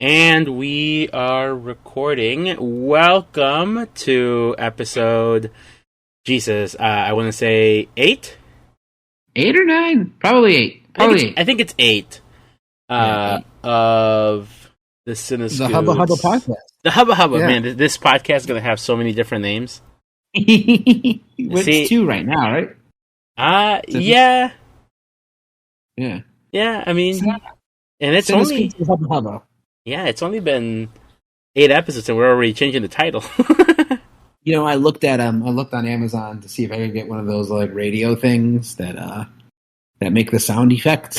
And we are recording. Welcome to episode, I want to say 8? 8 or 9? Probably 8. I think it's 8 of the Cinescoots. The Hubba Hubba podcast. The Hubba Hubba. Yeah. Man, this podcast is going to have so many different names. It's 2 right now, right? Yeah. Yeah. Yeah, I mean, and it's only Hubba Hubba. Yeah, it's only been 8 episodes, and we're already changing the title. I looked on Amazon to see if I could get one of those like radio things that make the sound effects.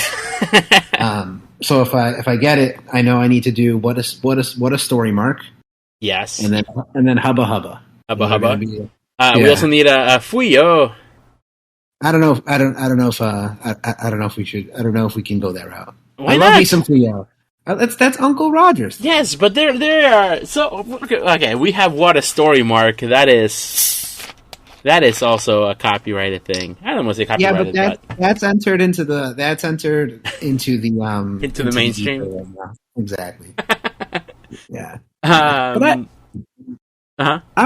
So if I get it, I know I need to do what a story mark. Yes, and then Hubba Hubba. Hubba Hubba. We also need a Fuyo. I don't know if we should. I don't know if we can go that route. Why I not? Love me some Fuyo. That's Uncle Rogers. Yes, but there are okay. We have what a story mark. That is also a copyrighted thing. I don't want to say copyrighted, but that's entered into the into the mainstream. Exactly. Yeah. I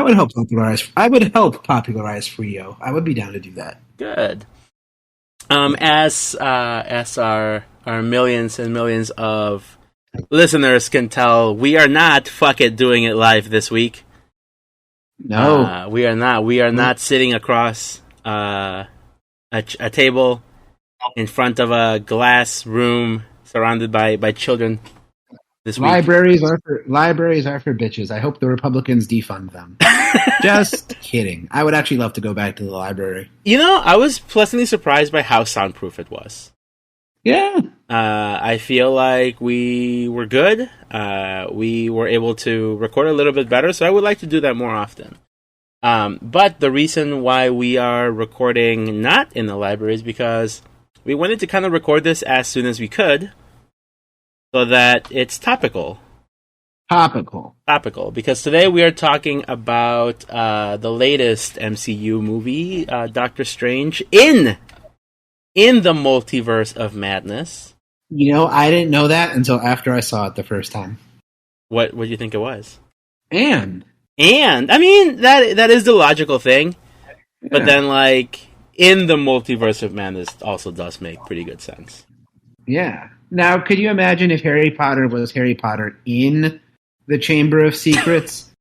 would help popularize. I would help popularize Frio. I would be down to do that. Good. As our millions and millions of listeners can tell, we are not doing it live this week. No, we are not. We are not sitting across a table in front of a glass room surrounded by children. This week. Libraries are for bitches. I hope the Republicans defund them. Just kidding. I would actually love to go back to the library. I was pleasantly surprised by how soundproof it was. Yeah. I feel like we were good. We were able to record a little bit better, so I would like to do that more often. But the reason why we are recording not in the library is because we wanted to kind of record this as soon as we could, so that it's topical. Topical. Because today we are talking about the latest MCU movie, Doctor Strange in the Multiverse of Madness. I didn't know that until after I saw it the first time. What do you think it was? And I mean that is the logical thing, yeah. But then in the Multiverse of Madness also does make pretty good sense. Yeah. Now, could you imagine if Harry Potter was Harry Potter in the Chamber of Secrets?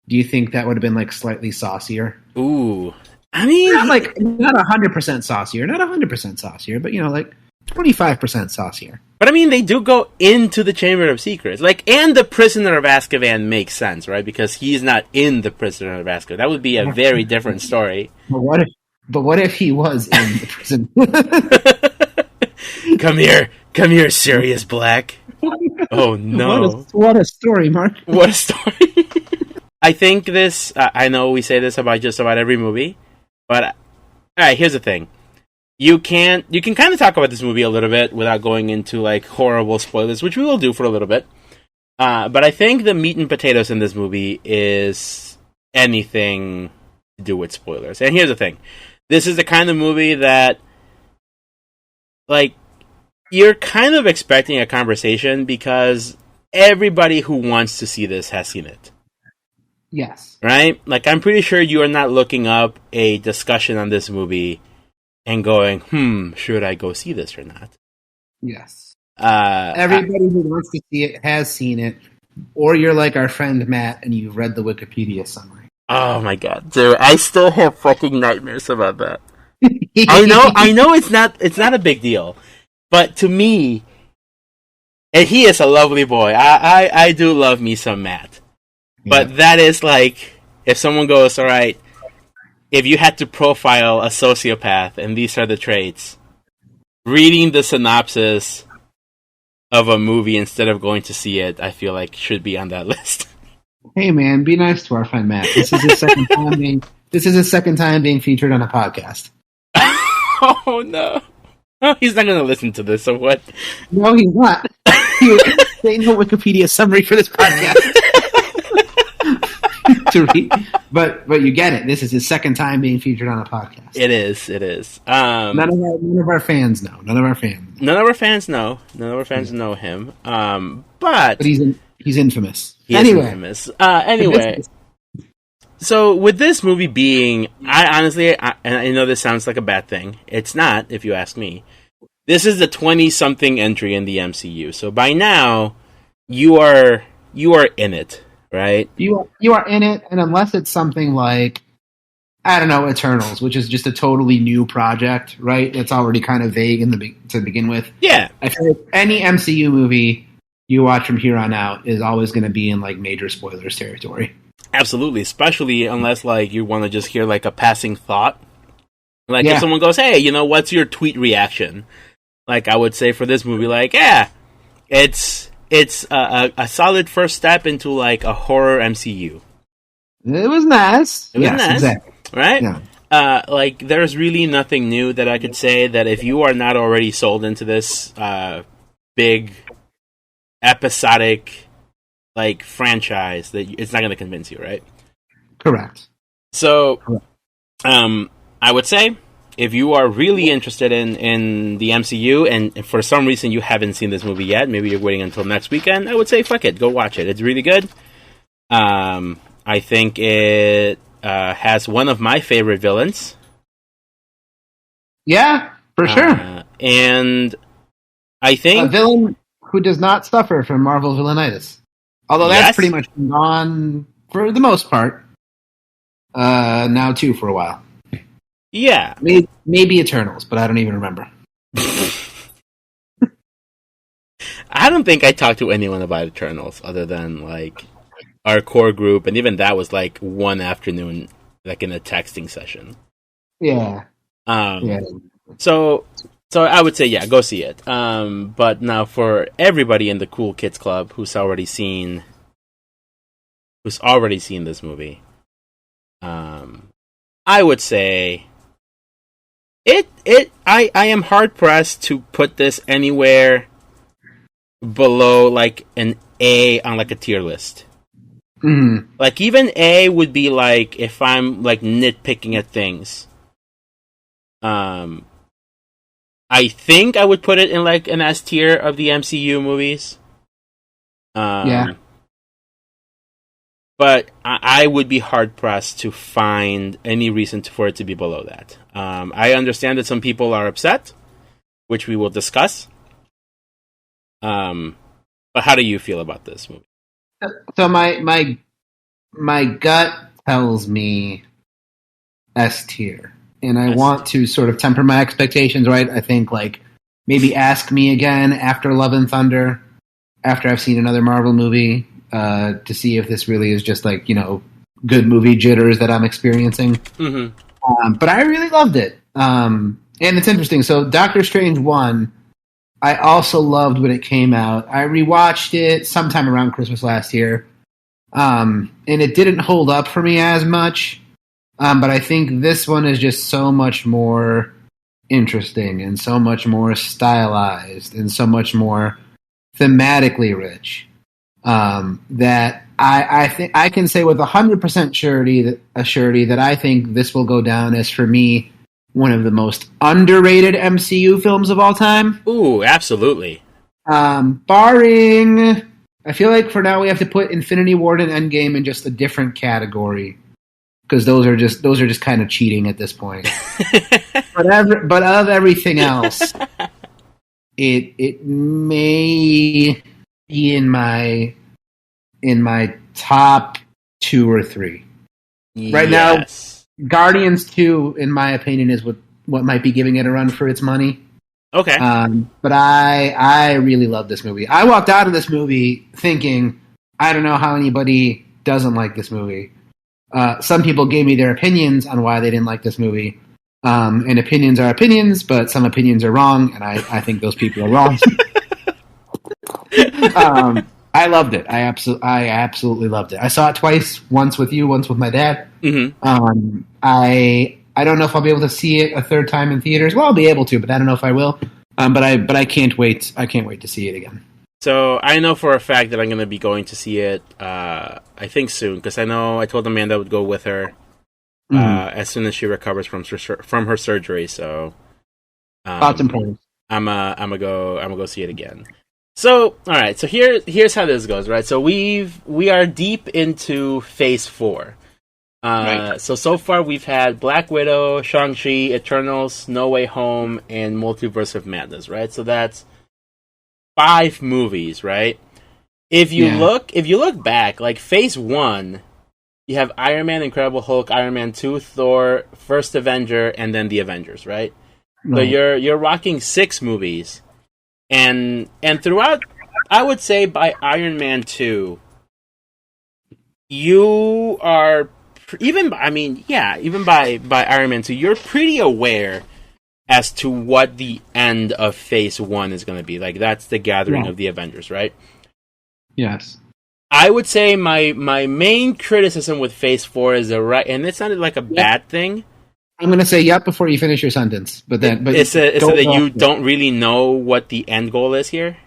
Do you think that would have been slightly saucier? Ooh. I mean, not 100% saucier, not 100% saucier, but 25% saucier. But I mean, they do go into the Chamber of Secrets, and the Prisoner of Azkaban makes sense, right? Because he's not in the Prisoner of Azkaban. That would be a very different story. But what if he was in the prison? Come here, Sirius Black. Oh no! What a story, Mark. What a story. I think this. I know we say this about just about every movie. But, all right, here's the thing. You can kind of talk about this movie a little bit without going into, horrible spoilers, which we will do for a little bit. But I think the meat and potatoes in this movie is anything to do with spoilers. And here's the thing. This is the kind of movie that, you're kind of expecting a conversation because everybody who wants to see this has seen it. Yes. Right? I'm pretty sure you are not looking up a discussion on this movie and going, should I go see this or not? Yes. Everybody who wants to see it has seen it, or you're like our friend Matt and you've read the Wikipedia summary. Oh my god, dude, I still have fucking nightmares about that. I know it's not a big deal, but to me, and he is a lovely boy. I do love me some Matt. But that is if someone goes, all right, if you had to profile a sociopath and these are the traits, reading the synopsis of a movie instead of going to see it, I feel should be on that list. Hey man, be nice to our friend Matt. This is his second time being featured on a podcast. Oh no. Oh, he's not going to listen to this, so what? No, he's not. There ain't no Wikipedia summary for this podcast. To read. But you get it. This is his second time being featured on a podcast. It is. None of our fans know. None of our fans know him. But he's He's infamous. He is infamous. Anyway, so with this movie being, and I know this sounds like a bad thing. It's not, if you ask me. This is the 20-something entry in the MCU. So by now, you are in it, right? You are in it, and unless it's something like, I don't know, Eternals, which is just a totally new project, right? It's already kind of vague to begin with. Yeah. I feel like any MCU movie you watch from here on out is always going to be in like major spoilers territory. Absolutely, especially unless like you want to just hear like a passing thought. Like if someone goes, "Hey, what's your tweet reaction?" Like I would say for this movie, like, yeah, it's a solid first step into like a horror MCU. It was nice. It was nice, exactly. Right? Yeah. Like there's really nothing new that I could say that if you are not already sold into this big episodic like franchise, that it's not going to convince you, right? Correct. So, I would say if you are really interested in the MCU and for some reason you haven't seen this movie yet, maybe you're waiting until next weekend, I would say fuck it, go watch it. It's really good. I think it has one of my favorite villains. Yeah, for sure. And I think a villain who does not suffer from Marvel villainitis. Although that's pretty much gone for the most part. Now too for a while. Yeah. Maybe Eternals, but I don't even remember. I don't think I talked to anyone about Eternals other than like our core group, and even that was like one afternoon, like in a texting session. Yeah. So I would say, yeah, go see it. But now for everybody in the Cool Kids Club who's already seen this movie, I would say I am hard pressed to put this anywhere below like an A on like a tier list. Mm-hmm. Like even A would be like if I'm like nitpicking at things. I think I would put it in like an S tier of the MCU movies. Yeah. But I would be hard pressed to find any reason for it to be below that. I understand that some people are upset, which we will discuss. But how do you feel about this movie? So my gut tells me S tier. And I want to sort of temper my expectations, right? I think, like, maybe ask me again after Love and Thunder, after I've seen another Marvel movie, to see if this really is just, like, good movie jitters that I'm experiencing. Mm-hmm. But I really loved it. And it's interesting. So Doctor Strange 1, I also loved when it came out. I rewatched it sometime around Christmas last year. And it didn't hold up for me as much. But I think this one is just so much more interesting and so much more stylized and so much more thematically rich that I think I can say with 100% surety that I think this will go down as, for me, one of the most underrated MCU films of all time. Ooh, absolutely. Barring, I feel like for now we have to put Infinity War and Endgame in just a different category. Because those are just kind of cheating at this point. but of everything else, it may be in my top 2 or 3. Right now, Guardians 2, in my opinion, is what might be giving it a run for its money. Okay. But I really love this movie. I walked out of this movie thinking, I don't know how anybody doesn't like this movie. Some people gave me their opinions on why they didn't like this movie. And opinions are opinions, but some opinions are wrong, and I think those people are wrong. I loved it. I absolutely loved it. I saw it twice, once with you, once with my dad. Mm-hmm. I don't know if I'll be able to see it a third time in theaters. Well, I'll be able to, but I don't know if I will. But I can't wait. I can't wait to see it again. So I know for a fact that I'm going to be going to see it, I think soon, because I know I told Amanda I would go with her as soon as she recovers from her surgery. So thoughts and prayers. I'm gonna go see it again. So, all right. So here's how this goes, right? So we are deep into Phase 4. Right. So far we've had Black Widow, Shang-Chi, Eternals, No Way Home, and Multiverse of Madness, right? So that's 5 movies, right? If you look back, like Phase 1, you have Iron Man, Incredible Hulk, Iron Man 2, Thor, First Avenger, and then the Avengers, right? So you're rocking 6 movies. And throughout, I would say by Iron Man 2, you are even by Iron Man 2, you're pretty aware as to what the end of Phase 1 is going to be. Like, that's the gathering of the Avengers, right? Yes. I would say my main criticism with Phase 4 is and it sounded like a bad thing. I'm going to say yep before you finish your sentence, but it's that you don't really know what the end goal is here.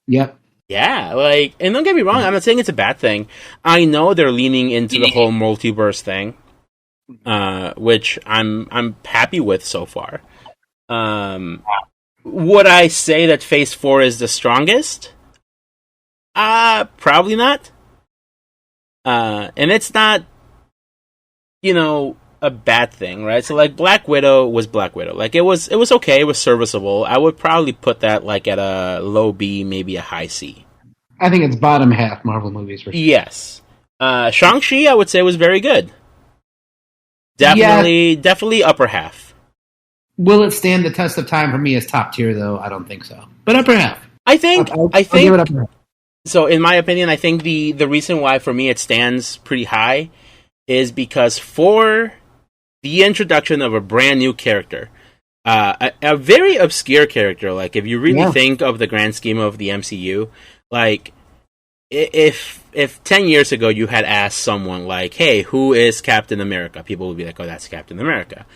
Yep. Yeah, like, and don't get me wrong, I'm not saying it's a bad thing. I know they're leaning into the whole multiverse thing, which I'm happy with so far. Would I say that Phase 4 is the strongest? Probably not. And it's not, a bad thing, right? So, like, Black Widow was Black Widow. Like, it was okay, it was serviceable. I would probably put that, like, at a low B, maybe a high C. I think it's bottom half Marvel movies. For sure. Yes. Shang-Chi, I would say, was very good. Definitely upper half. Will it stand the test of time for me as top tier, though? I don't think so. But upper half. I think I'll give it upper half. So, in my opinion, I think the reason why, for me, it stands pretty high is because for the introduction of a brand new character, a very obscure character, like, if you really think of the grand scheme of the MCU, like, if 10 years ago you had asked someone, like, hey, who is Captain America? People would be like, oh, that's Captain America.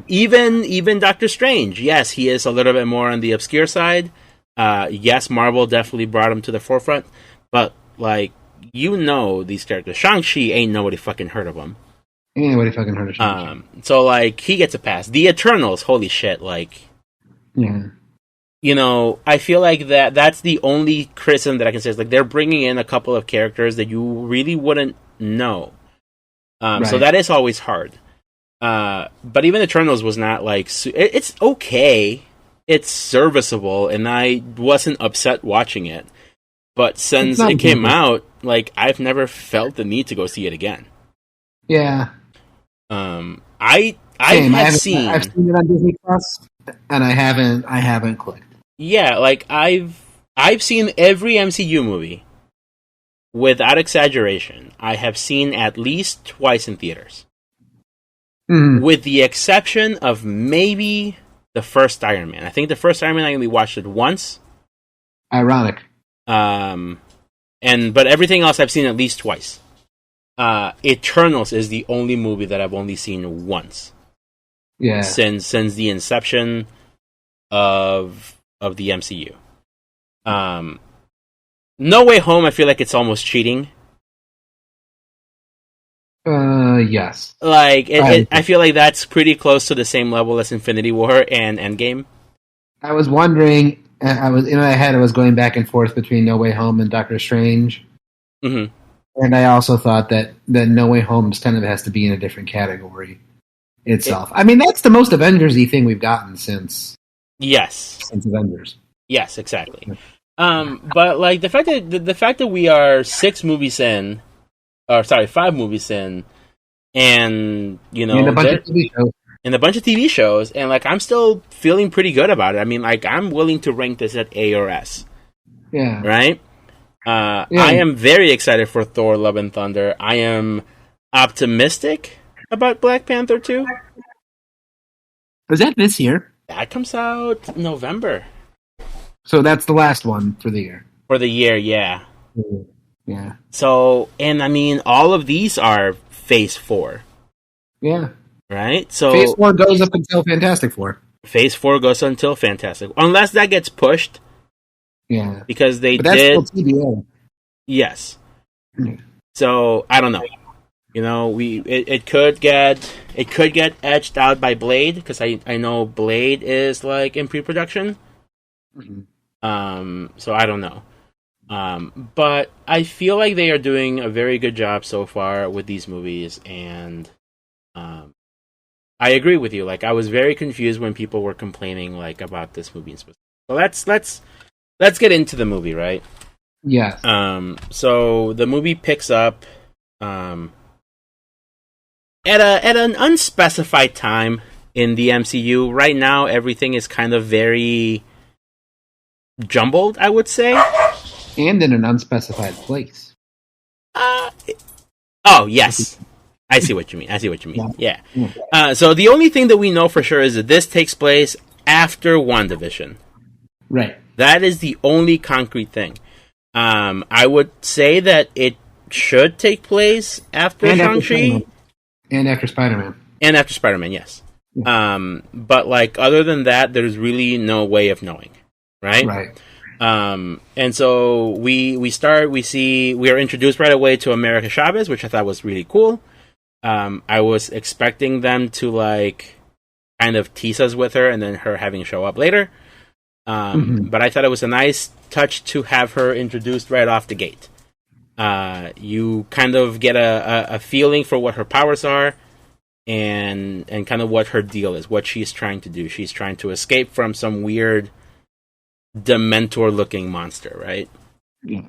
Even Doctor Strange, yes, he is a little bit more on the obscure side. Yes, Marvel definitely brought him to the forefront, but, like, these characters. Shang-Chi, ain't nobody fucking heard of him. Ain't nobody fucking heard of Shang-Chi. So, like, he gets a pass. The Eternals, holy shit, like... Yeah. I feel like that's the only criticism that I can say. Is, like, they're bringing in a couple of characters that you really wouldn't know. Right. So that is always hard. But even Eternals was not, like... It's okay. It's serviceable, and I wasn't upset watching it. But since it came out, like, I've never felt the need to go see it again. Yeah. I've seen it on Disney Plus, and I haven't clicked. Yeah, like, I've seen every MCU movie, without exaggeration. I have seen at least twice in theaters. Mm-hmm. With the exception of maybe the first Iron Man. I think the first Iron Man I only watched it once. Ironic. But everything else I've seen at least twice. Eternals is the only movie that I've only seen once. Yeah. Since the inception of the MCU. No Way Home, I feel like it's almost cheating. Yes. Like, I feel like that's pretty close to the same level as Infinity War and Endgame. I was wondering, I was in my head, I was going back and forth between No Way Home and Doctor Strange. Mm-hmm. And I also thought that No Way Home kind of has to be in a different category itself. I mean, that's the most Avengers-y thing we've gotten since Avengers. Yes, exactly. But, like, the fact that we are 5 movies in, and, and a bunch of TV shows. And a bunch of TV shows, and, like, I'm still feeling pretty good about it. I mean, like, I'm willing to rank this at A or S. Yeah. Right? I am very excited for Thor: Love and Thunder. I am optimistic about Black Panther 2. Is that this year? That comes out November. So that's the last one for the year. For the year, yeah. Yeah. So, and I mean, all of these are Phase 4. Yeah. Right? So Phase 4 goes up until Fantastic Four. Phase 4 goes until Fantastic. Unless that gets pushed. Yeah. Because but that's still TBA. Yes. Yeah. So, I don't know. It could get edged out by Blade, because I know Blade is, like, in pre-production. Mm-hmm. So I don't know. But I feel like they are doing a very good job so far with these movies, and I agree with you. Like, I was very confused when people were complaining like about this movie in specific. So let's get into the movie, right? Yes. So the movie picks up at an unspecified time in the MCU. Right now, everything is kind of very jumbled, I would say. And in an unspecified place. Oh, yes. I see what you mean. Yeah. So the only thing that we know for sure is that this takes place after WandaVision. Right. That is the only concrete thing. I would say that it should take place after Shang-Chi. And after Spider-Man. And after Spider-Man, yes. Yeah. But, like, other than that, there's really no way of knowing. Right? Right. And so we are introduced right away to America Chavez, which I thought was really cool. I was expecting them to, like, kind of tease us with her and then her having show up later. But I thought it was a nice touch to have her introduced right off the gate. You kind of get a feeling for what her powers are and kind of what her deal is, what she's trying to do. She's trying to escape from some weird Dementor-looking monster, right? Yeah.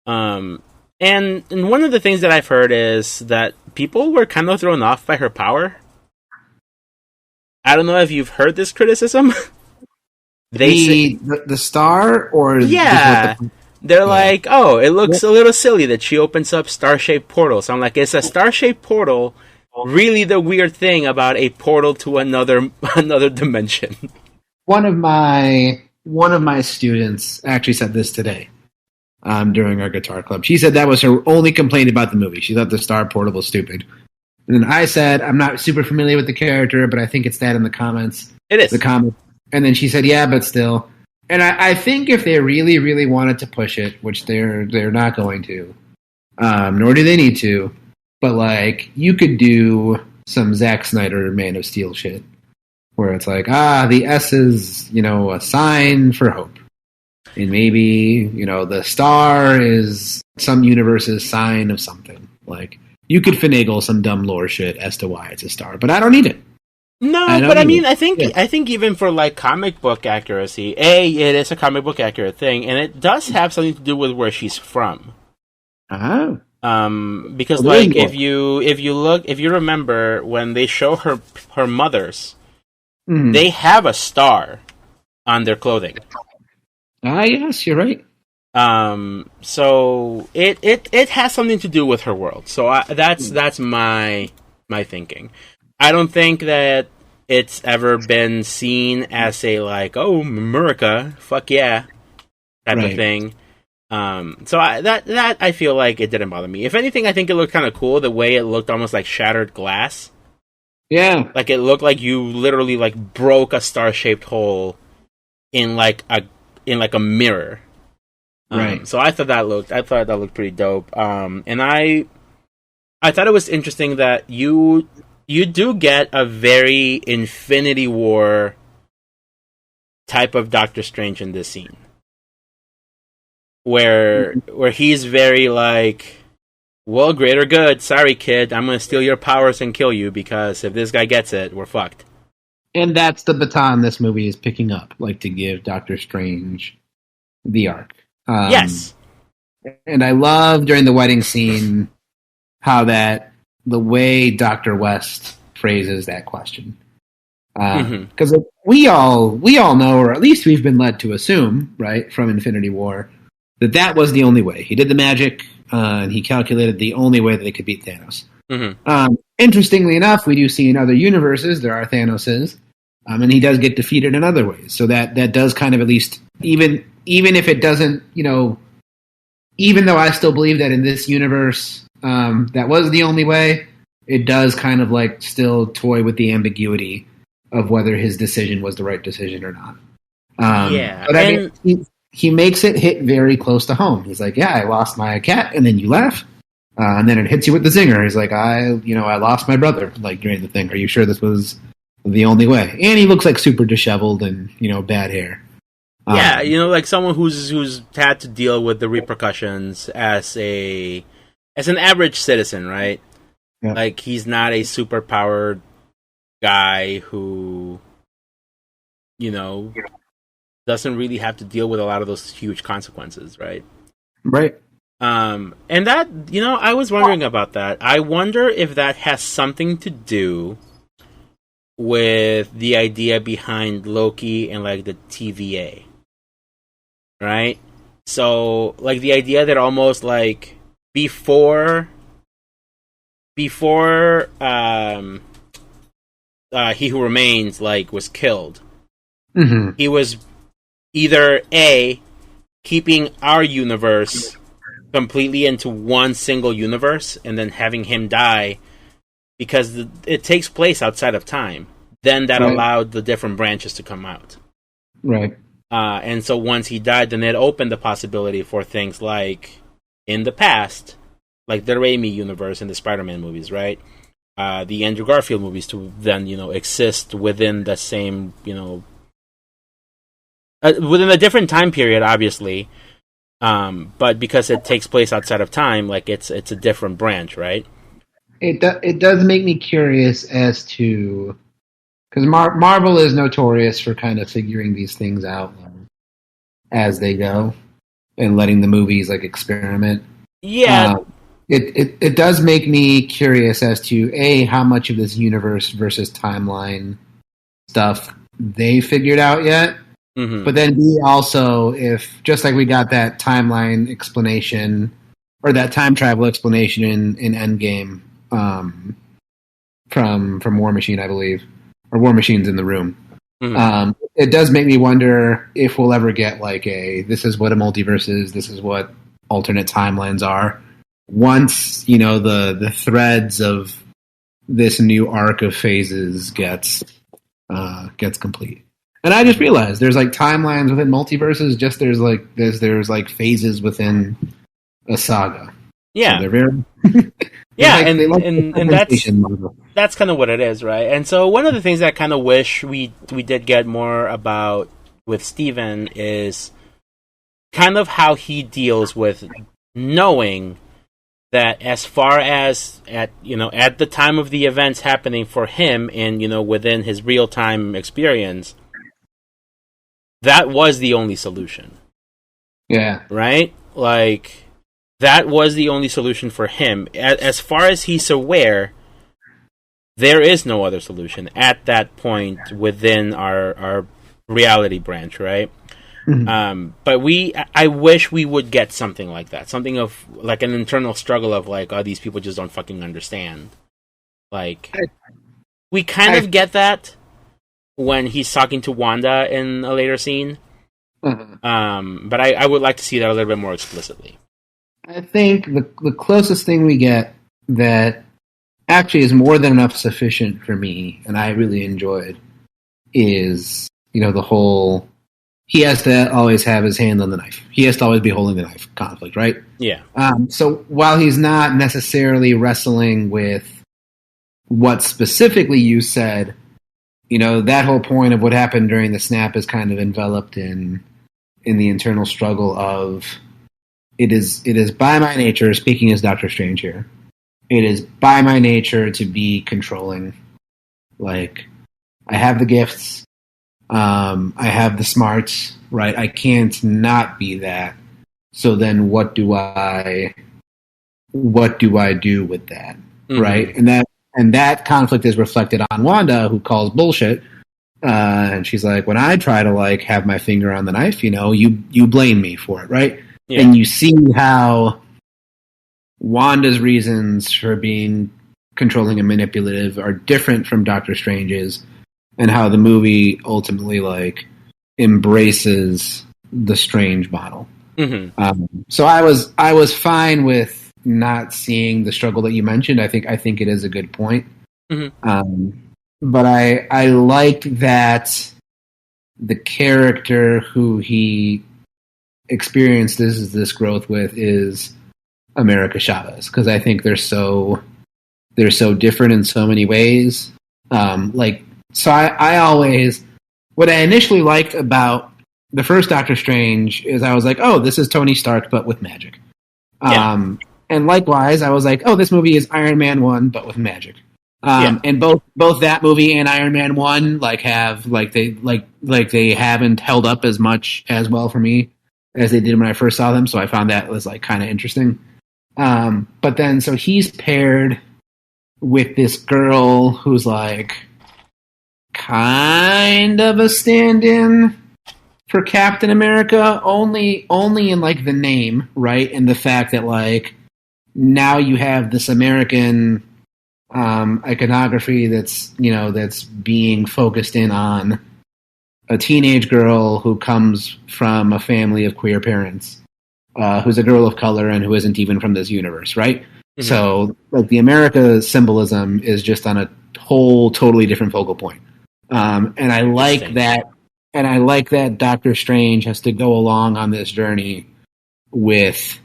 And one of the things that I've heard is that people were kind of thrown off by her power. I don't know if you've heard this criticism. The star, or yeah, they're like, oh, it looks a little silly that she opens up star-shaped portals. I'm like, is a star-shaped portal really the weird thing about a portal to another dimension? One of my students actually said this today during our guitar club. She said that was her only complaint about the movie. She thought the star portal was stupid. And then I said, I'm not super familiar with the character, but I think it's that in the comments. It is. The comic. And then she said, yeah, but still. And I think if they really, really wanted to push it, which they're not going to, nor do they need to, but, like, you could do some Zack Snyder Man of Steel shit, where it's like, the S is, a sign for hope. And maybe, the star is some universe's sign of something. Like, you could finagle some dumb lore shit as to why it's a star, but I don't need it. No, but I mean, I think even for, like, comic book accuracy, it is a comic book accurate thing, and it does have something to do with where she's from. Oh. Because, like, if you remember when they show her mothers, they have a star on their clothing. Yes, you're right. So it has something to do with her world. So that's my thinking. I don't think that it's ever been seen as a, like, oh, America, fuck yeah, type of thing. So that I feel like it didn't bother me. If anything, I think it looked kind of cool the way it looked, almost like shattered glass. Yeah, like it looked like you literally, like, broke a star-shaped hole in like a mirror. Right. So I thought that looked pretty dope. And I thought it was interesting that you do get a very Infinity War type of Doctor Strange in this scene, where he's very like, well, greater good. Sorry, kid. I'm going to steal your powers and kill you, because if this guy gets it, we're fucked. And that's the baton this movie is picking up, like, to give Doctor Strange the arc. Yes. And I love during the wedding scene how the way Dr. West phrases that question. Because we all know, or at least we've been led to assume, right, from Infinity War, that was the only way. He did the magic, and he calculated the only way that they could beat Thanos. Interestingly enough, we do see in other universes there are Thanoses, and he does get defeated in other ways. So that does kind of, at least, even if it doesn't, even though I still believe that in this universe that was the only way, it does kind of, like, still toy with the ambiguity of whether his decision was the right decision or not. But I mean, he makes it hit very close to home. He's like, yeah, I lost my cat, and then you laugh. And then it hits you with the zinger. He's like, I lost my brother, like, during the thing. Are you sure this was the only way? And he looks like super disheveled and, bad hair. Yeah, like someone who's had to deal with the repercussions as an average citizen, right? Yeah. Like he's not a super powered guy who, doesn't really have to deal with a lot of those huge consequences, right? Right. And that, I was wondering about that. I wonder if that has something to do with the idea behind Loki and like the TVA. Right? So, like the idea that almost like before He Who Remains like was killed, he was either A, keeping our universe completely into one single universe and then having him die because it takes place outside of time. Then that allowed the different branches to come out. Right. And so once he died, then it opened the possibility for things like, in the past, like the Raimi universe in the Spider-Man movies, right? The Andrew Garfield movies to then, exist within the same, within a different time period, obviously. But because it takes place outside of time, like it's a different branch, right? It does make me curious as to, because Marvel is notorious for kind of figuring these things out as they go and letting the movies like experiment. Yeah. It does make me curious as to A, how much of this universe versus timeline stuff they figured out yet. But then B, also, if just like we got that timeline explanation or that time travel explanation in Endgame from War Machine, I believe, or War Machine's in the room. It does make me wonder if we'll ever get like this is what a multiverse is, this is what alternate timelines are. Once, the threads of this new arc of phases gets complete. And I just realized there's like timelines within multiverses, just there's like phases within a saga. Yeah. So they're very yeah, and that's kind of what it is, right? And so one of the things that I kind of wish we did get more about with Steven is kind of how he deals with knowing that as far as at the time of the events happening for him and within his real time experience, that was the only solution. Yeah. Right? Like that was the only solution for him. As far as he's aware, there is no other solution at that point within our reality branch, right? But I wish we would get something like that. Something of like an internal struggle of like, oh, these people just don't fucking understand. Like we kind of get that when he's talking to Wanda in a later scene. But I would like to see that a little bit more explicitly. I think the closest thing we get that actually is more than enough sufficient for me, and I really enjoyed, is, the whole, he has to always have his hand on the knife. He has to always be holding the knife conflict, right? Yeah. So while he's not necessarily wrestling with what specifically you said, that whole point of what happened during the snap is kind of enveloped in the internal struggle of it is by my nature, speaking as Doctor Strange here, it is by my nature to be controlling. Like, I have the gifts, I have the smarts, right? I can't not be that. So then what do I do with that, right? And that conflict is reflected on Wanda, who calls bullshit. And she's like, when I try to like have my finger on the knife, you blame me for it, right? Yeah. And you see how Wanda's reasons for being controlling and manipulative are different from Doctor Strange's, and how the movie ultimately like embraces the Strange model. So I was fine with not seeing the struggle that you mentioned. I think it is a good point. But I liked that the character who he experienced this growth with is America Chavez, because I think they're so different in so many ways. I always, what I initially liked about the first Doctor Strange is I was like, oh, this is Tony Stark, but with magic. Yeah. And likewise, I was like, oh, this movie is Iron Man 1, but with magic. And both that movie and Iron Man 1 they haven't held up as well for me as they did when I first saw them, so I found that was like kind of interesting. But then so he's paired with this girl who's like kind of a stand-in for Captain America, only in like the name, right? And the fact that like now you have this American iconography that's being focused in on a teenage girl who comes from a family of queer parents, who's a girl of color and who isn't even from this universe, right? Mm-hmm. So like the America symbolism is just on a whole totally different focal point. And I like that. And I like that Doctor Strange has to go along on this journey with,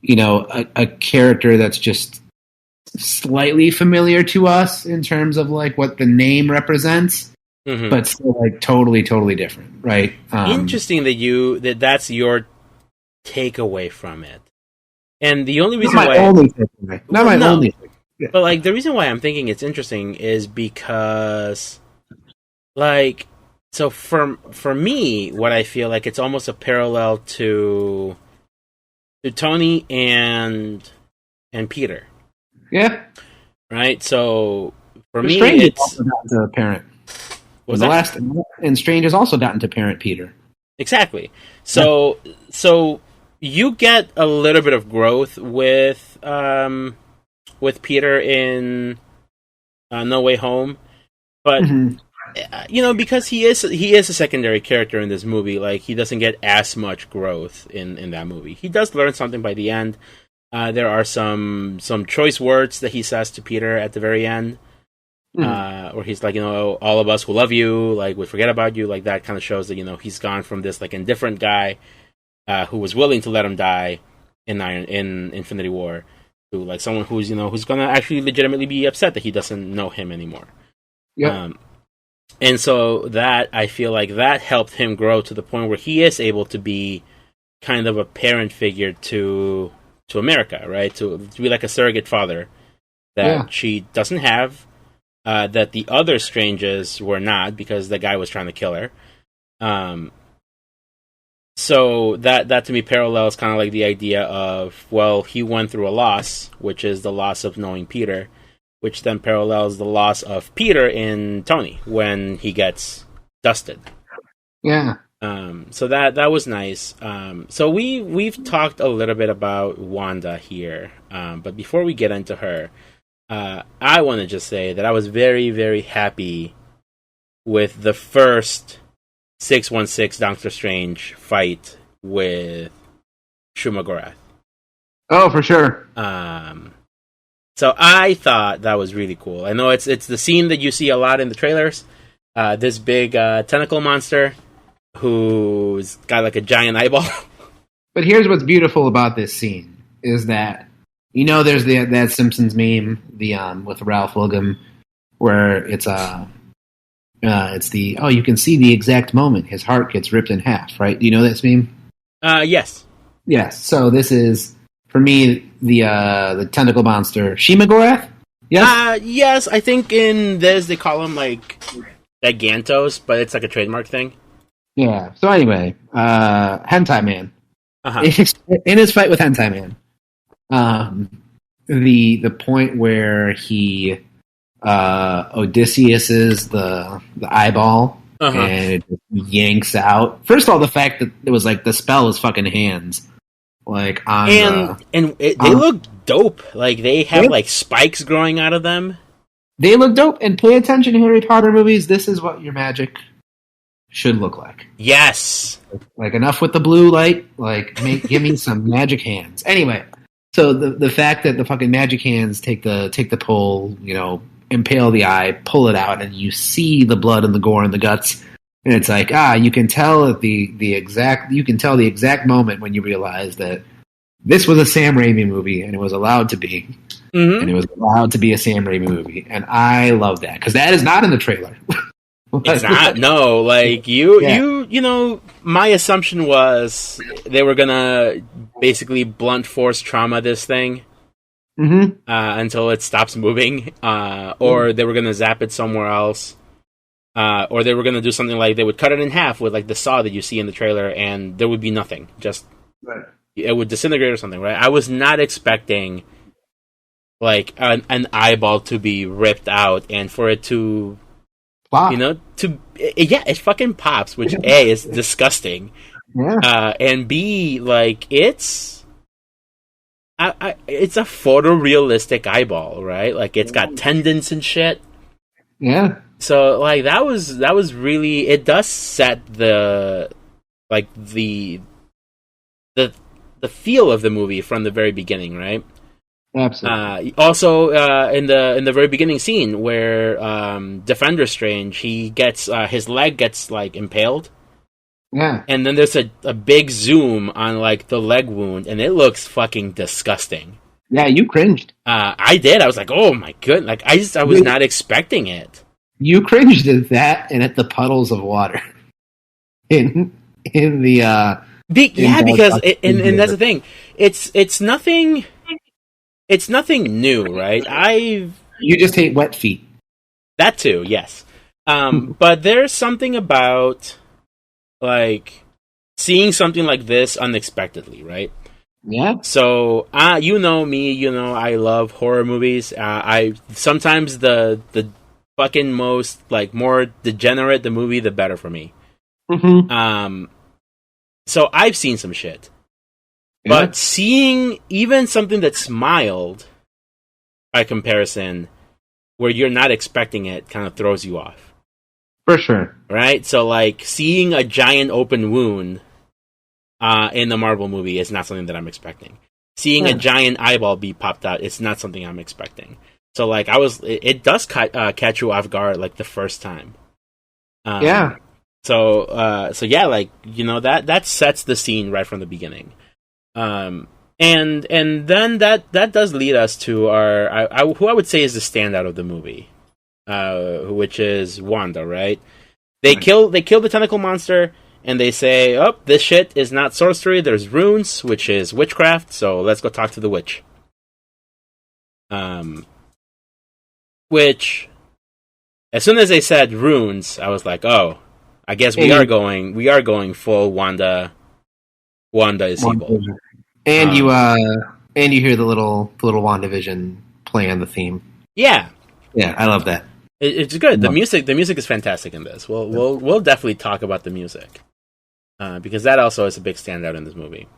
a character that's just slightly familiar to us in terms of like what the name represents, but still like totally, totally different, right? Interesting that that's your takeaway from it. And the only reason not my only takeaway. Yeah. But like the reason why I'm thinking it's interesting is because like, so for me, what I feel like it's almost a parallel to Tony and Peter. Yeah. Right. So for me, Strange it's also gotten to parent. Was that? And Strange has also gotten to parent Peter. Exactly. So you get a little bit of growth with Peter in No Way Home, but. Because he is a secondary character in this movie, like he doesn't get as much growth in that movie. He does learn something by the end. There are some choice words that he says to Peter at the very end, where he's like, all of us who love you, like would forget about you, like that kind of shows that he's gone from this like indifferent guy who was willing to let him die in Infinity War to like someone who's who's gonna actually legitimately be upset that he doesn't know him anymore. Yeah. And so that, I feel like that helped him grow to the point where he is able to be kind of a parent figure to America, right? To be like a surrogate father that she doesn't have, that the other strangers were not because the guy was trying to kill her. So that to me parallels kind of like the idea of, well, he went through a loss, which is the loss of knowing Peter, which then parallels the loss of Peter in Tony when he gets dusted. Yeah. So that was nice. So we've talked a little bit about Wanda here, but before we get into her, I want to just say that I was very, very happy with the first 616 Doctor Strange fight with Shumagorath. Oh, for sure. So I thought that was really cool. I know it's the scene that you see a lot in the trailers. This big tentacle monster who's got like a giant eyeball. But here's what's beautiful about this scene is that there's that Simpsons meme with Ralph Wiggum where it's you can see the exact moment his heart gets ripped in half, right? Do you know this meme? Yes. Yes. So this is, for me, the tentacle monster Shumagorath. Yes. Yes. I think in this they call him like Gigantos, but it's like a trademark thing. Yeah. So anyway, Hentai Man. In his fight with Hentai Man, the point where he Odysseus's the eyeball and it just yanks out. First of all, the fact that it was like the spell is fucking hands. Like they look dope. Like they have like spikes growing out of them. They look dope. And pay attention to Harry Potter movies. This is what your magic should look like. Yes. Like enough with the blue light. Like give me some magic hands. Anyway, so the fact that the fucking magic hands take the pole, impale the eye, pull it out, and you see the blood and the gore and the guts. And it's like, you can tell the exact moment when you realize that this was a Sam Raimi movie and it was allowed to be. And it was allowed to be a Sam Raimi movie. And I love that because that is not in the trailer. It's not. No, like you know, my assumption was they were gonna basically blunt force trauma this thing until it stops moving, or they were gonna zap it somewhere else, or they were gonna do something like they would cut it in half with like the saw that you see in the trailer, and there would be nothing. Just it would disintegrate or something, right? I was not expecting like an eyeball to be ripped out and for it to. Pop. You know, it fucking pops, which A is disgusting, and B, like it's a photorealistic eyeball, right? Like it's got tendons and shit. Yeah. So like that was really, it does set the feel of the movie from the very beginning, right? Absolutely. Also, in the very beginning scene where Defender Strange, he gets his leg gets like impaled. Yeah. And then there's a big zoom on like the leg wound, and it looks fucking disgusting. Yeah, you cringed. I did. I was like, oh my god! Like I was not expecting it. You cringed at that and at the puddles of water in the. Because and that's the thing. It's nothing. It's nothing new, right? You just hate wet feet. That too, yes. But there's something about like seeing something like this unexpectedly, right? Yeah. So, you know me, you know I love horror movies. I sometimes the fucking most like more degenerate the movie, the better for me. So I've seen some shit. But seeing even something that's mild, by comparison, where you're not expecting it, kind of throws you off. For sure. Right? So, like, seeing a giant open wound in the Marvel movie is not something that I'm expecting. Seeing a giant eyeball be popped out, it's not something I'm expecting. So, like, it does catch you off guard, like, the first time. So yeah, like, you know, that sets the scene right from the beginning. And then that does lead us to our who I would say is the standout of the movie, which is Wanda, right? They kill the tentacle monster, and they say, "Oh, this shit is not sorcery. There's runes, which is witchcraft. So let's go talk to the witch." Which, as soon as they said runes, I was like, "Oh, I guess we are going full Wanda. Wanda is evil." And you hear the little WandaVision play on the theme. Yeah, I love that. It's good. The music is fantastic in this. We'll definitely talk about the music because that also is a big standout in this movie.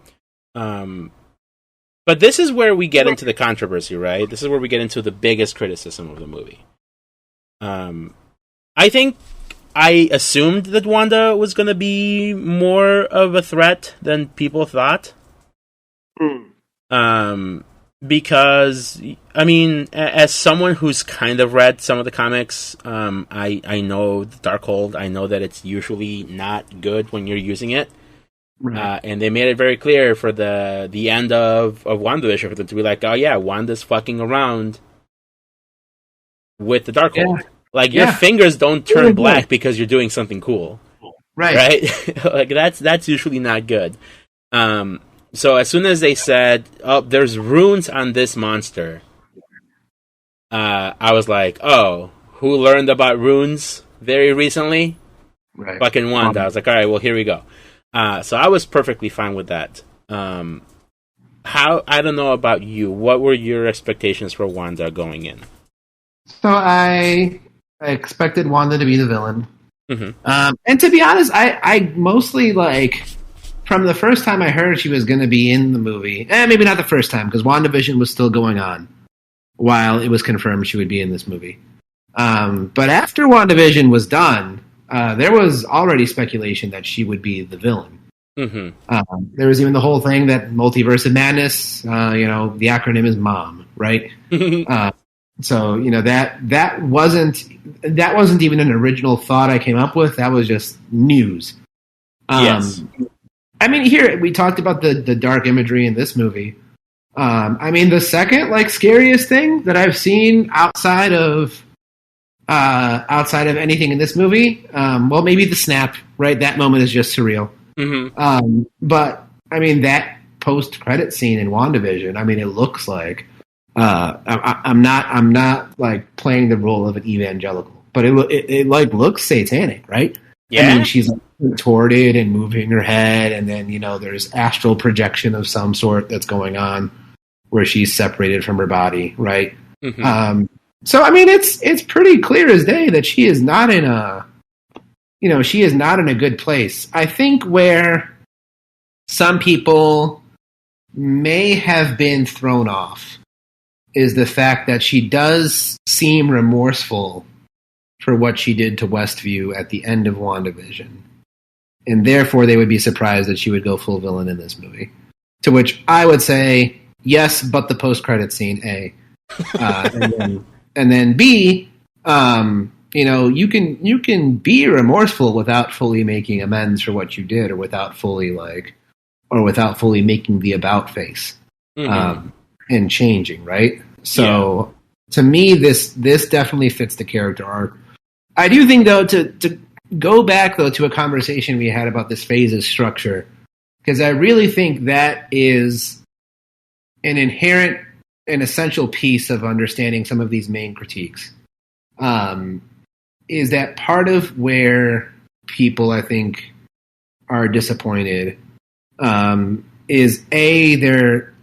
But this is where we get into the controversy, right? This is where we get into the biggest criticism of the movie. I think I assumed that Wanda was going to be more of a threat than people thought. Because, I mean, as someone who's kind of read some of the comics, I know the Darkhold. I know that it's usually not good when you're using it. Right. And they made it very clear for the end of WandaVision for them to be like, oh yeah, Wanda's fucking around with the Darkhold. Yeah. Like, your fingers don't turn black because you're doing something cool. Right? Like, that's usually not good. So as soon as they said, oh, there's runes on this monster, I was like, oh, who learned about runes very recently? Right. Fucking Wanda. I was like, all right, well, here we go. So I was perfectly fine with that. I don't know about you. What were your expectations for Wanda going in? So I expected Wanda to be the villain. And to be honest, I mostly, like, from the first time I heard she was going to be in the movie, maybe not the first time, because WandaVision was still going on while it was confirmed she would be in this movie. But after WandaVision was done, there was already speculation that she would be the villain. There was even the whole thing that Multiverse of Madness, the acronym is MOM, right? So, that wasn't even an original thought I came up with. That was just news. Yes. I mean, here we talked about the dark imagery in this movie. I mean, the second scariest thing that I've seen outside of outside of anything in this movie. Well, maybe the snap, right? That moment is just surreal. Mm-hmm. But I mean, that post-credit scene in WandaVision, I mean, it looks like I'm not like playing the role of an evangelical, but it like looks satanic, right? Yeah. I mean, she's like, contorted and moving her head, and then there's astral projection of some sort that's going on where she's separated from her body, right? Mm-hmm. So I mean, it's pretty clear as day that she is not in a good place. I think where some people may have been thrown off is the fact that she does seem remorseful for what she did to Westview at the end of WandaVision. And therefore, they would be surprised that she would go full villain in this movie. To which I would say, yes, but the post-credit scene, A. And then B, you can be remorseful without fully making amends for what you did, or without fully making the about face, and changing, right? So to me, this definitely fits the character arc. I do think, though, to go back, though, to a conversation we had about this phase's structure, because I really think that is an inherent and essential piece of understanding some of these main critiques, is that part of where people, I think, are disappointed is A, they're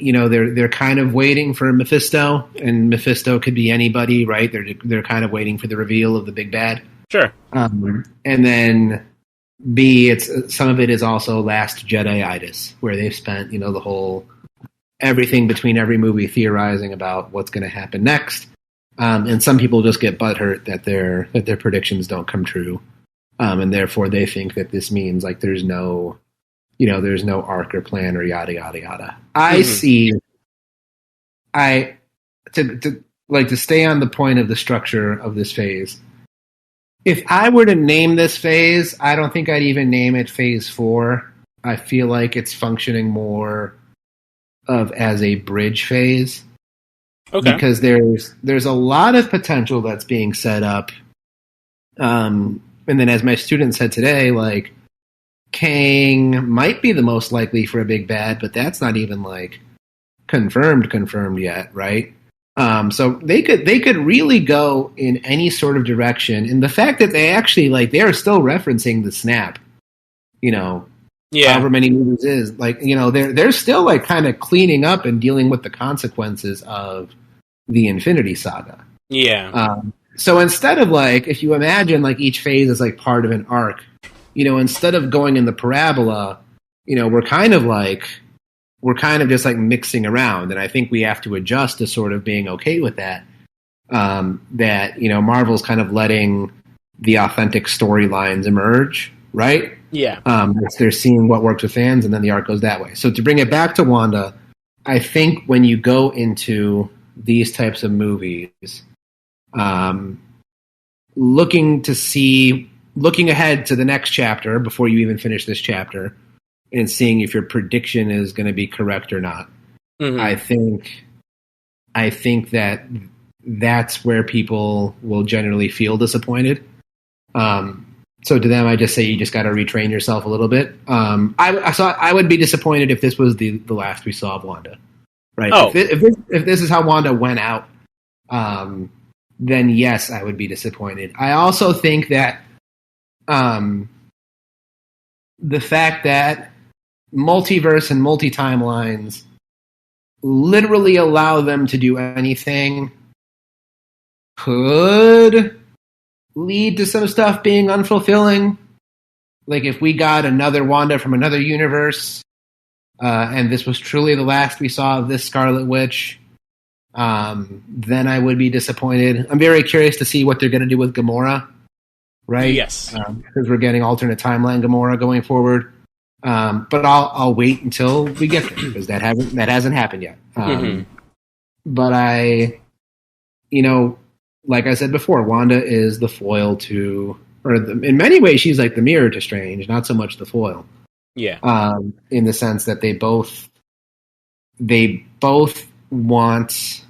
kind of waiting for Mephisto, and Mephisto could be anybody, right? They're kind of waiting for the reveal of the big bad. Sure. And then B, some of it is also Last Jedi-itis, where they've spent the whole everything between every movie theorizing about what's going to happen next, and some people just get butthurt that their predictions don't come true, and therefore they think that this means like there's no arc or plan or yada yada yada. I see. To stay on the point of the structure of this phase. If I were to name this phase, I don't think I'd even name it Phase 4. I feel like it's functioning more as a bridge phase. Okay. Because there's a lot of potential that's being set up. And then, as my student said today, like, Kang might be the most likely for a big bad, but that's not even like confirmed yet, right? So they could really go in any sort of direction, and the fact that they actually they are still referencing the snap, however many movies is they're still like kind of cleaning up and dealing with the consequences of the Infinity Saga. Yeah. So instead of if you imagine each phase is part of an arc, instead of going in the parabola, we're kind of just mixing around, and I think we have to adjust to sort of being okay with that. That Marvel's kind of letting the authentic storylines emerge, right? Yeah. They're seeing what works with fans, and then the arc goes that way. So to bring it back to Wanda, I think when you go into these types of movies, looking ahead to the next chapter before you even finish this chapter, and seeing if your prediction is going to be correct or not. Mm-hmm. I think that's where people will generally feel disappointed. So to them, I just say you just got to retrain yourself a little bit. I would be disappointed if this was the last we saw of Wanda. Right? Oh. If this is how Wanda went out, then yes, I would be disappointed. I also think that the fact that multiverse and multi-timelines literally allow them to do anything could lead to some stuff being unfulfilling. Like if we got another Wanda from another universe, and this was truly the last we saw of this Scarlet Witch, then I would be disappointed. I'm very curious to see what they're going to do with Gamora, right? Yes. Because we're getting alternate timeline Gamora going forward. But I'll wait until we get there, because that hasn't happened yet. But like I said before, Wanda is the foil to, in many ways, she's like the mirror to Strange, not so much the foil. Yeah. In the sense that they both want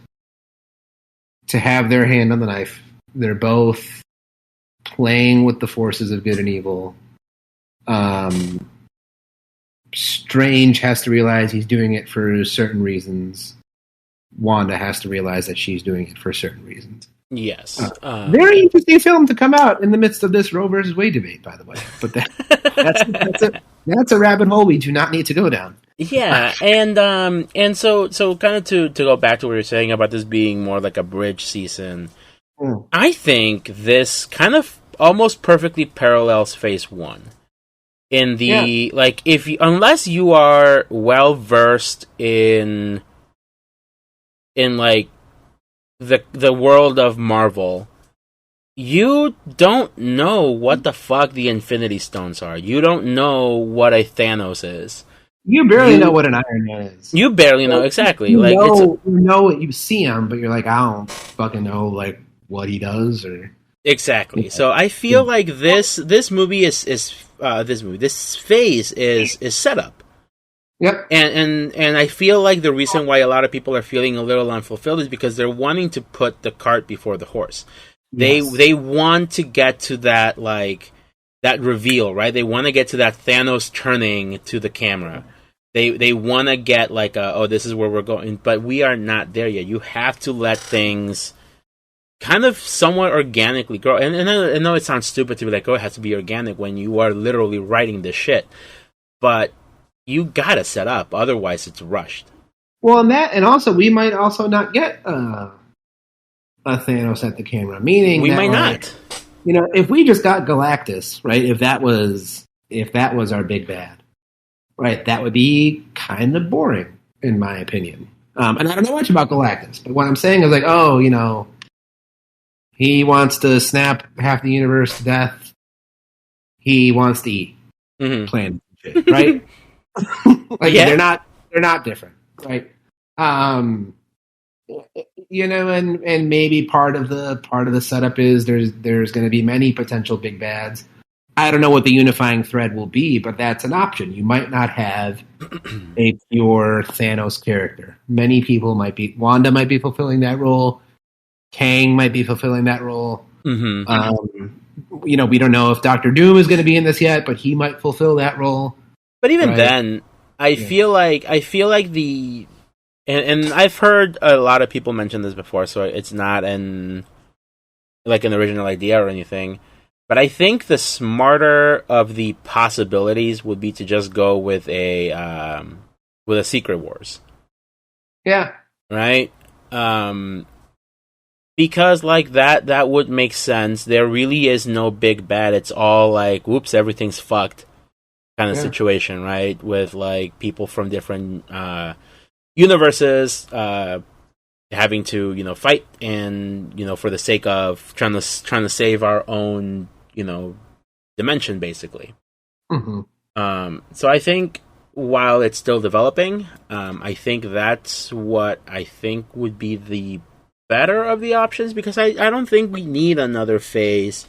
to have their hand on the knife. They're both playing with the forces of good and evil. Strange has to realize he's doing it for certain reasons. Wanda has to realize that she's doing it for certain reasons. Yes. Very interesting film to come out in the midst of this Roe versus Wade debate, by the way. But that's a rabbit hole we do not need to go down. Yeah, and so kind of to go back to what you're saying about this being more like a bridge season, I think this kind of almost perfectly parallels Phase 1. In the like, if you, unless you are well versed in like the world of Marvel, you don't know what the fuck the Infinity Stones are. You don't know what a Thanos is. You barely know what an Iron Man is. You barely know, exactly. You know you see him, but you're like, I don't fucking know like what he does or exactly. Yeah. So I feel like this movie this phase is set up. Yep. And I feel like the reason why a lot of people are feeling a little unfulfilled is because they're wanting to put the cart before the horse. They want to get to that like that reveal, right? They want to get to that Thanos turning to the camera. They want to get like this is where we're going, but we are not there yet. You have to let things kind of somewhat organically grow. And I know it sounds stupid to be like, it has to be organic when you are literally writing this shit. But you gotta set up, otherwise it's rushed. Well, and also we might also not get a Thanos at the camera, meaning we that, might like, not. You know, if we just got Galactus, right? If that was our big bad, right? That would be kind of boring, in my opinion. And I don't know much about Galactus, but what I'm saying is like, he wants to snap half the universe to death. He wants to eat planet shit, right? Like they're not different, right? And maybe part of the setup is there's going to be many potential big bads. I don't know what the unifying thread will be, but that's an option. You might not have a pure Thanos character. Many people Wanda might be fulfilling that role. Kang might be fulfilling that role. Mm-hmm. We don't know if Doctor Doom is going to be in this yet, but he might fulfill that role. But even then, I feel like the, and I've heard a lot of people mention this before, so it's not an original idea or anything. But I think the smarter of the possibilities would be to just go with a Secret Wars. Yeah. Right? Because like that would make sense. There really is no big bad. It's all like, whoops, everything's fucked kind of situation, right? With like people from different universes having to, fight and, for the sake of trying to save our own, dimension, basically. Mm-hmm. So I think while it's still developing, I think that's what I think would be the better of the options, because I don't think we need another phase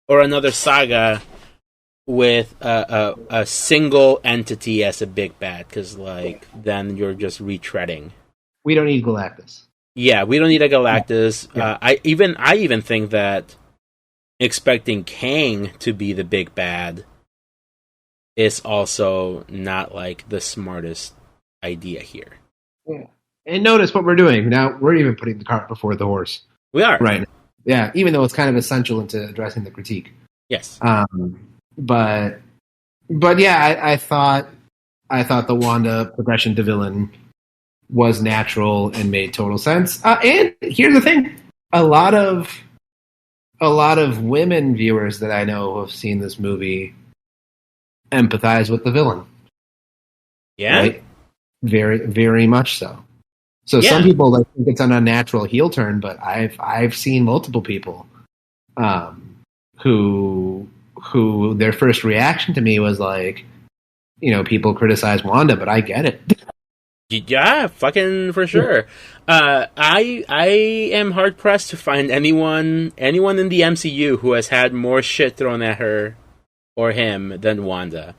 or another saga with a single entity as a big bad, because like then you're just retreading. We don't need Galactus. Yeah, we don't need a Galactus. Yeah. I even think that expecting Kang to be the big bad is also not like the smartest idea here. Yeah. And notice what we're doing. Now we're even putting the cart before the horse. We are. Right. Yeah, even though it's kind of essential into addressing the critique. Yes. But yeah, I thought the Wanda progression to villain was natural and made total sense. And here's the thing: a lot of women viewers that I know who have seen this movie empathize with the villain. Yeah, right? Very, very much so. So some people think it's an unnatural heel turn, but I've seen multiple people who their first reaction to me was like, people criticize Wanda, but I get it. Yeah, fucking for sure. I am hard pressed to find anyone in the MCU who has had more shit thrown at her or him than Wanda.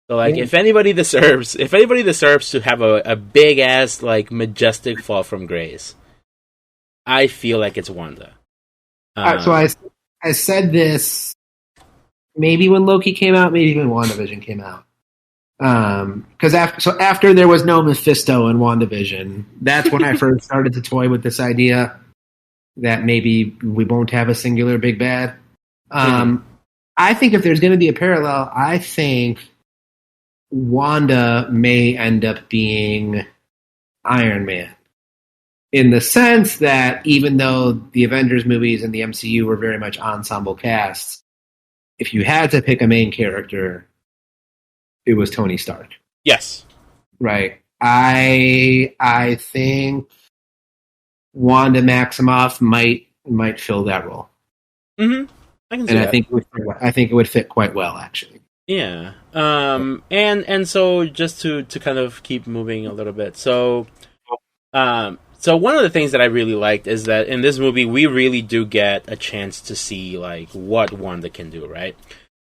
So like, if anybody deserves to have a big ass like majestic fall from grace, I feel like it's Wanda. So I I said this maybe when Loki came out, maybe when WandaVision came out. Because after there was no Mephisto in WandaVision, that's when I first started to toy with this idea that maybe we won't have a singular big bad. I think if there's going to be a parallel, I think Wanda may end up being Iron Man. In the sense that even though the Avengers movies and the MCU were very much ensemble casts, if you had to pick a main character, it was Tony Stark. Yes. Right. I think Wanda Maximoff might fill that role. Mm-hmm. I can see that. I think it would fit quite well, actually. Yeah. And so just to kind of keep moving a little bit. So one of the things that I really liked is that in this movie we really do get a chance to see like what Wanda can do, right?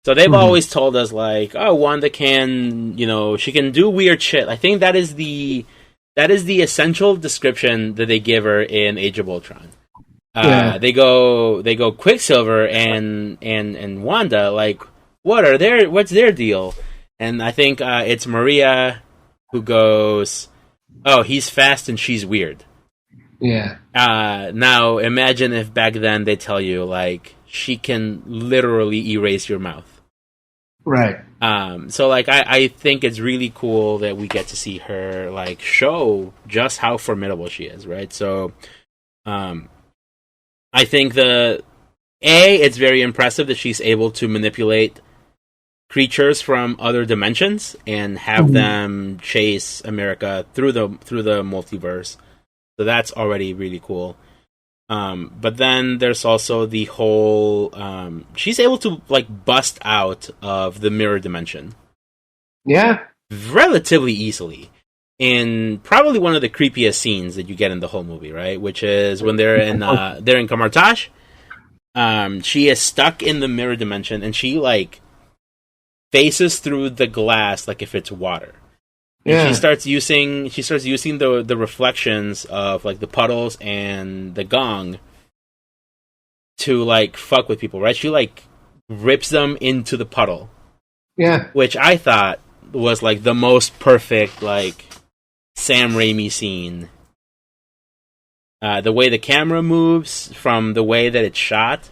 So they've always told us like, oh, Wanda can, she can do weird shit. I think that is the essential description that they give her in Age of Ultron. They go Quicksilver and Wanda, like, what's their deal? And I think it's Maria who goes, oh, he's fast and she's weird. Yeah. Now imagine if back then they tell you like she can literally erase your mouth. Right. So like I think it's really cool that we get to see her like show just how formidable she is, right? So I think it's very impressive that she's able to manipulate creatures from other dimensions and have them chase America through the multiverse. So that's already really cool. But then there's also the whole she's able to like bust out of the mirror dimension. Yeah. Relatively easily. In probably one of the creepiest scenes that you get in the whole movie, right? Which is when they're in Kamartash. She is stuck in the mirror dimension and she like faces through the glass like if it's water. And she starts using the reflections of like the puddles and the gong to like fuck with people, right? She like rips them into the puddle. Yeah. Which I thought was like the most perfect like Sam Raimi scene. The way the camera moves from the way that it's shot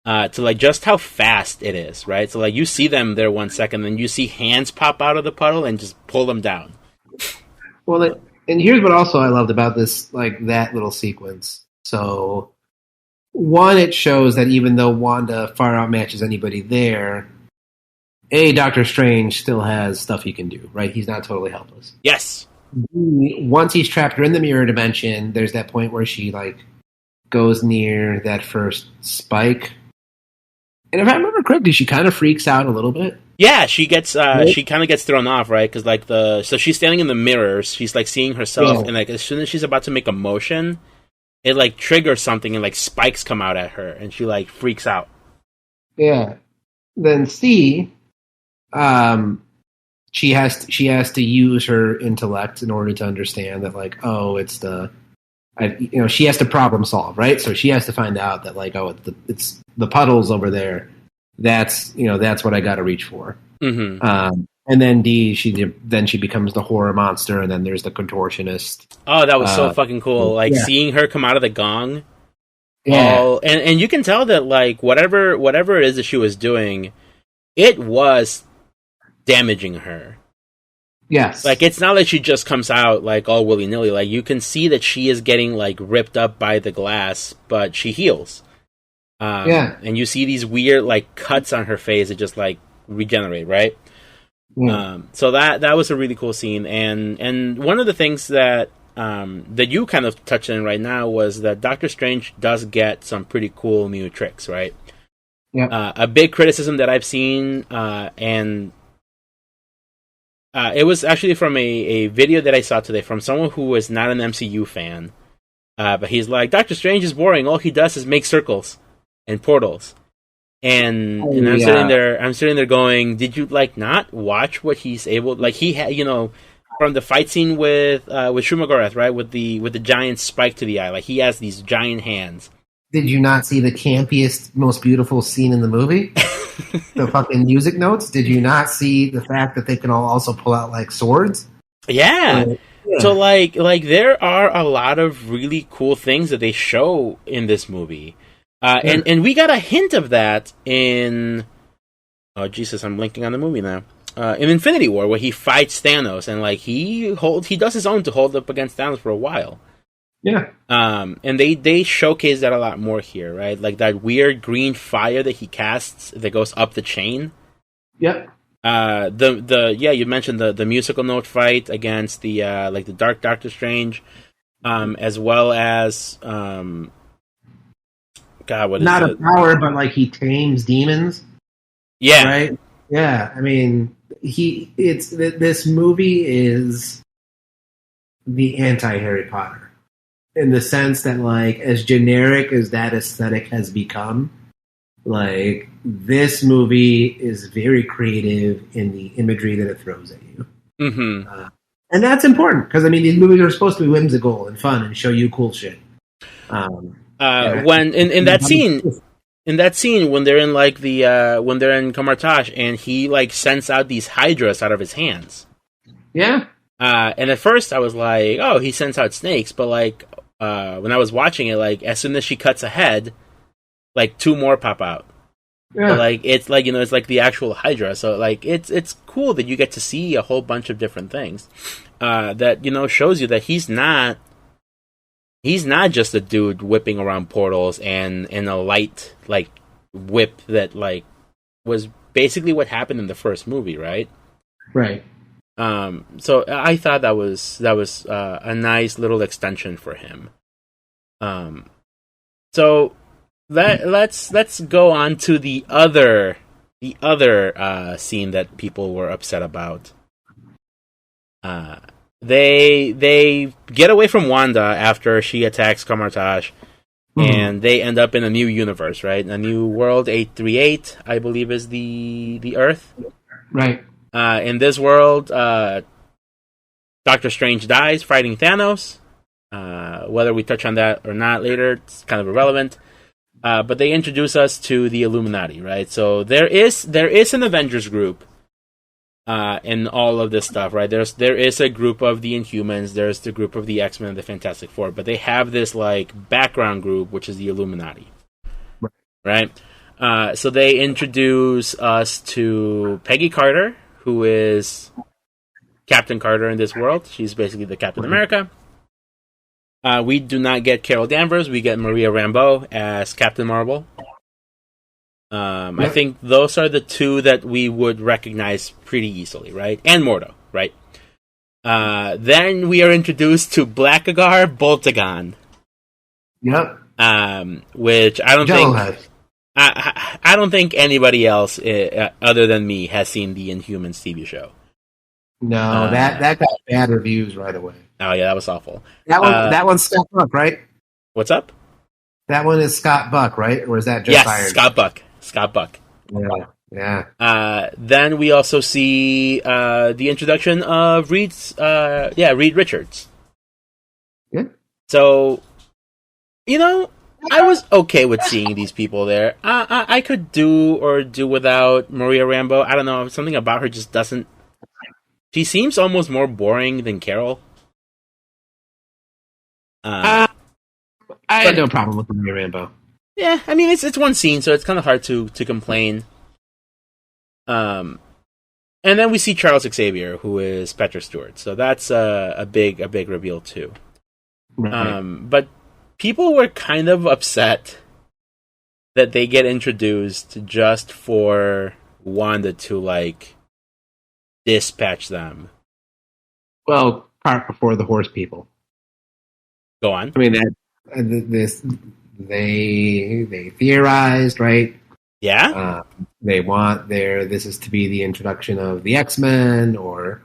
to like just how fast it is, right? So like you see them there 1 second, then you see hands pop out of the puddle and just pull them down. Well, and here's what also I loved about this, like that little sequence. So, one, it shows that even though Wanda far outmatches anybody there, Doctor Strange still has stuff he can do, right? He's not totally helpless. Yes. Once he's trapped her in the mirror dimension, there's that point where she like goes near that first spike. And if I remember correctly, she kind of freaks out a little bit. Yeah, she gets she kind of gets thrown off, right? Because like so she's standing in the mirrors, she's like seeing herself, and like as soon as she's about to make a motion, it like triggers something, and like spikes come out at her, and she like freaks out. Yeah. Then C, she has to use her intellect in order to understand that like, oh, it's she has to problem solve, right? So she has to find out that like, oh, it's the puddles over there. That's what I got to reach for. Mm-hmm. And then D, she becomes the horror monster, and then there's the contortionist. Oh, that was so fucking cool! Like seeing her come out of the gong. Yeah, and you can tell that like whatever it is that she was doing, it was damaging her. Yes. Like, it's not like she just comes out, like, all willy-nilly. Like, you can see that she is getting, like, ripped up by the glass, but she heals. And you see these weird, like, cuts on her face that just, like, regenerate, right? Yeah. So that was a really cool scene. And one of the things that you kind of touched on right now was that Doctor Strange does get some pretty cool new tricks, right? Yeah. A big criticism that I've seen, it was actually from a video that I saw today from someone who was not an MCU fan. But he's like, Doctor Strange is boring. All he does is make circles and portals. And I'm sitting there going, did you like not watch what he's able? Like he had, from the fight scene with Shumagorath, right, with the giant spike to the eye. Like he has these giant hands. Did you not see the campiest, most beautiful scene in the movie? The fucking music notes. Did you not see the fact that they can all also pull out like swords? Yeah. So like there are a lot of really cool things that they show in this movie. And we got a hint of that in oh Jesus, I'm blinking on the movie now. In Infinity War, where he fights Thanos, and like he does his own to hold up against Thanos for a while. Yeah. And they showcase that a lot more here, right? Like that weird green fire that he casts that goes up the chain. Yep. You mentioned the musical note fight against the like the Dark Doctor Strange, as well as God, what is not it? A power, but like he tames demons. Yeah. Right. Yeah. I mean, this movie is the anti-Harry Potter. In the sense that, like, as generic as that aesthetic has become, like, this movie is very creative in the imagery that it throws at you. Mm-hmm. And that's important, because, I mean, these movies are supposed to be whimsical and fun and show you cool shit. When in that scene, when they're in, like, when they're in Kamartaj, and he, like, sends out these hydras out of his hands. Yeah. And at first I was like, oh, he sends out snakes, but, like, when I was watching it, like, as soon as she cuts ahead, like, 2 more pop out. Yeah. But, like, it's like, it's like the actual Hydra. So, like, it's cool that you get to see a whole bunch of different things. That, shows you that he's not just a dude whipping around portals and in a light, like, whip that, like, was basically what happened in the first movie, right? Right. So I thought that was a nice little extension for him. So let's go on to the other scene that people were upset about. They get away from Wanda after she attacks Kamartaj, and they end up in a new universe, right? A new world, 838, I believe, is the Earth. Right. In this world, Doctor Strange dies fighting Thanos. Whether we touch on that or not later, it's kind of irrelevant. But they introduce us to the Illuminati, right? So there is an Avengers group in all of this stuff, right? There is a group of the Inhumans, there's the group of the X-Men and the Fantastic Four, but they have this like background group, which is the Illuminati, right? So they introduce us to Peggy Carter, who is Captain Carter in this world. She's basically the Captain America. We do not get Carol Danvers. We get Maria Rambeau as Captain Marvel. I think those are the two that we would recognize pretty easily, right? And Mordo, right? Then we are introduced to Blackagar Boltagon. Yep. Which I don't think... I don't think anybody else other than me has seen the Inhumans TV show. No, that got bad reviews right away. Oh yeah, that was awful. That one's Scott Buck, right? What's up? That one is Scott Buck, right? Or is that just Iron? Scott Buck. Scott Buck. Yeah. Then we also see the introduction of Reed Richards. Yeah. So, I was okay with seeing these people there. I could do without Maria Rambeau. I don't know. Something about her just doesn't... She seems almost more boring than Carol. I had no problem with Maria Rambeau. Yeah, I mean, it's one scene, so it's kind of hard to complain. And then we see Charles Xavier, who is Patrick Stewart. So that's a big reveal, too. Right. But people were kind of upset that they get introduced just for Wanda to, like, dispatch them. Well, part before the horse people. Go on. I mean, they theorized, right? Yeah. They want this is to be the introduction of the X-Men, or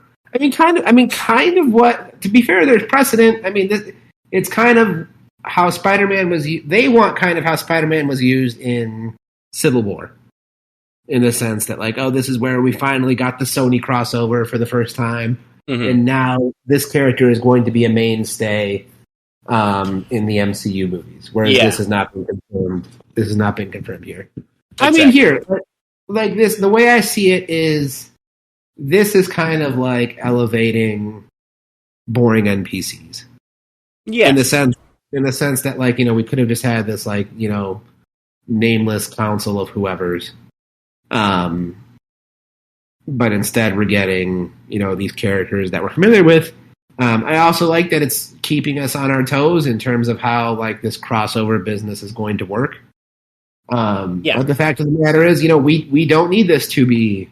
kind of what. To be fair, there's precedent. I mean, it's kind of how Spider-Man was. They want kind of how Spider-Man was used in Civil War, in the sense that, like, oh, this is where we finally got the Sony crossover for the first time, and now this character is going to be a mainstay in the MCU movies, whereas Yeah. this has not been confirmed. This has not been confirmed here. Exactly. I mean, here, like this, the way I see it is, this is kind of like elevating boring NPCs. Yeah. In the sense that, like, we could have just had this, like, nameless council of whoever's. But instead we're getting, these characters that we're familiar with. I also like that it's keeping us on our toes in terms of how, like, this crossover business is going to work. But the fact of the matter is, we don't need this to be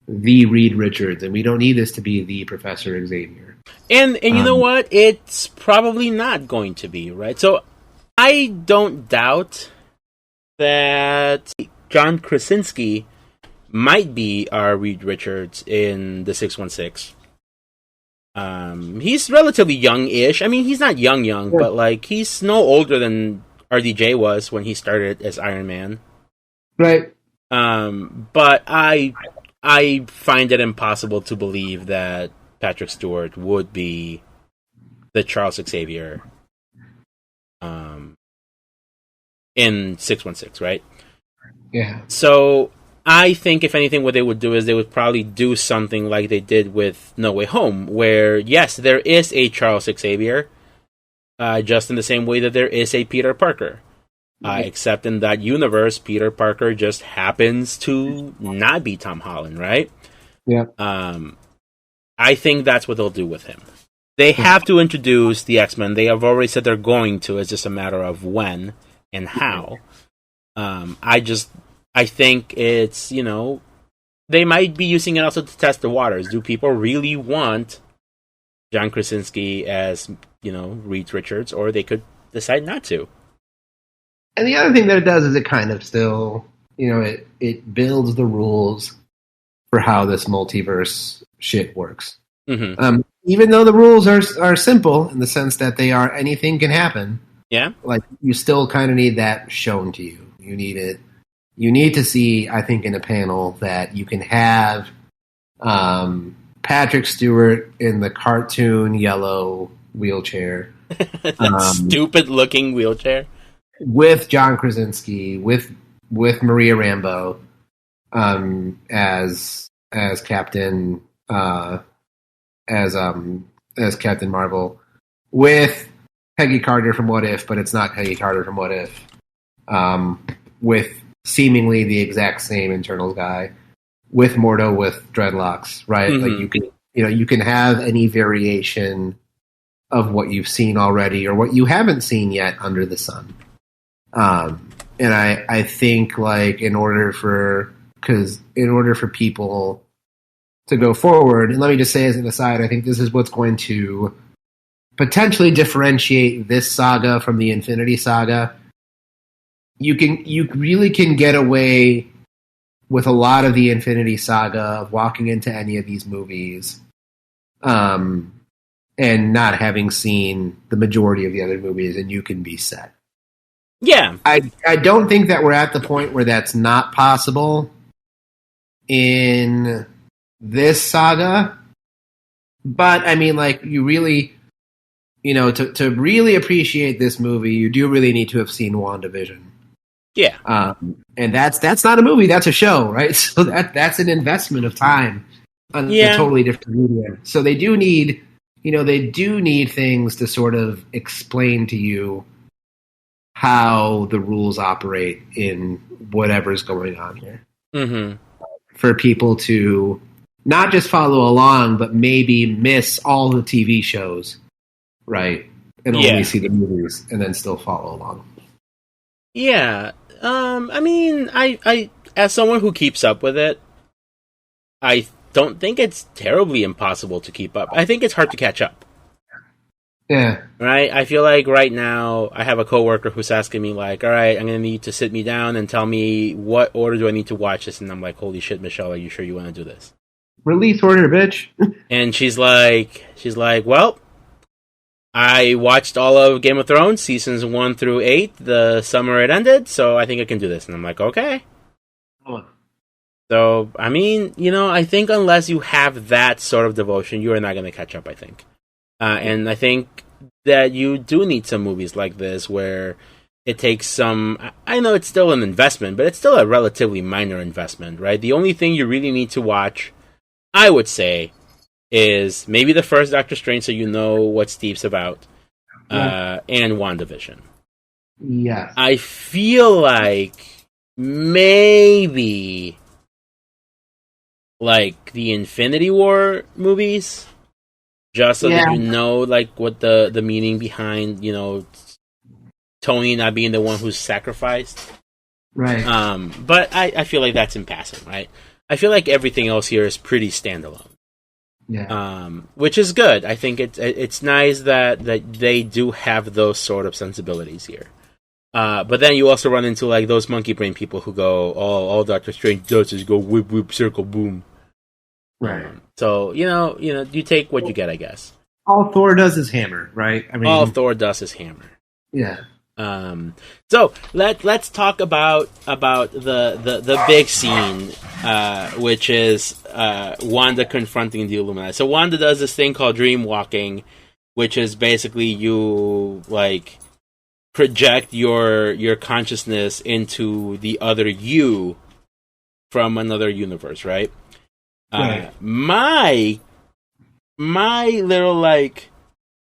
the Reed Richards, and we don't need this to be the Professor Xavier. And you know what? It's probably not going to be, right? So I don't doubt that John Krasinski might be our Reed Richards in the 616. He's relatively young-ish. I mean, he's not young, but, like, he's no older than RDJ was when he started as Iron Man. Right. But I find it impossible to believe that Patrick Stewart would be the Charles Xavier in 616, right? Yeah. So I think, if anything, what they would do is they would probably do something like they did with No Way Home, where, yes, there is a Charles Xavier, just in the same way that there is a Peter Parker. Except in that universe, Peter Parker just happens to not be Tom Holland, right? Yeah. I think that's what they'll do with him. They have to introduce the X-Men. They have already said they're going to. It's just a matter of when and how. I think it's, they might be using it also to test the waters. Do people really want John Krasinski as, Reed Richards, or they could decide not to? And the other thing that it does is it kind of still, it builds the rules for how this multiverse shit works. Mm-hmm. Even though the rules are simple in the sense that they are anything can happen. Yeah. Like, you still kind of need that shown to you. You need it. You need to see, I think, in a panel that you can have Patrick Stewart in the cartoon yellow wheelchair. That stupid-looking wheelchair. With John Krasinski, with Maria Rambeau as Captain as Captain Marvel, with Peggy Carter from What If, but it's not Peggy Carter from What If, with seemingly the exact same Internals guy, with Mordo with dreadlocks, right? Mm-hmm. Like, you can have any variation of what you've seen already or what you haven't seen yet under the sun. And I think, like, in order for people to go forward, and let me just say as an aside, I think this is what's going to potentially differentiate this saga from the Infinity Saga. You really can get away with a lot of the Infinity Saga of walking into any of these movies, and not having seen the majority of the other movies, and you can be set. Yeah. I don't think that we're at the point where that's not possible in this saga. But, I mean, like, you really, to really appreciate this movie, you do really need to have seen WandaVision. Yeah. And that's not a movie, that's a show, right? So that's an investment of time on a totally different medium. So they do need, things to sort of explain to you how the rules operate in whatever's going on here. Mm-hmm. For people to not just follow along, but maybe miss all the TV shows, right? And only see the movies and then still follow along. Yeah. I mean, I as someone who keeps up with it, I don't think it's terribly impossible to keep up. I think it's hard to catch up. Yeah. Right? I feel like right now I have a coworker who's asking me, like, all right, I'm going to need to sit me down and tell me what order do I need to watch this. And I'm like, holy shit, Michelle, are you sure you want to do this? Release order, bitch. And she's like, well, I watched all of Game of Thrones, seasons 1 through 8, the summer it ended, so I think I can do this. And I'm like, okay. So, I mean, I think unless you have that sort of devotion, you are not going to catch up, I think. And I think that you do need some movies like this where it takes some. I know it's still an investment, but it's still a relatively minor investment, right? The only thing you really need to watch, I would say, is maybe the first Doctor Strange, so you know what Steve's about, and WandaVision. Yes. I feel like maybe like the Infinity War movies, just so that you know like what the meaning behind, you know, Tony not being the one who's sacrificed. Right. But I feel like that's in passing, right? I feel like everything else here is pretty standalone. Yeah. Which is good. I think it's nice that they do have those sort of sensibilities here. But then you also run into like those monkey brain people who go, all Doctor Strange does is go whip whip circle boom. Right. So you take what you get, I guess. All Thor does is hammer, right? I mean, all Thor does is hammer. Yeah. So let's talk about the big scene, which is Wanda confronting the Illuminati. So Wanda does this thing called dream walking, which is basically you like project your consciousness into the other you from another universe, right? Right. My little like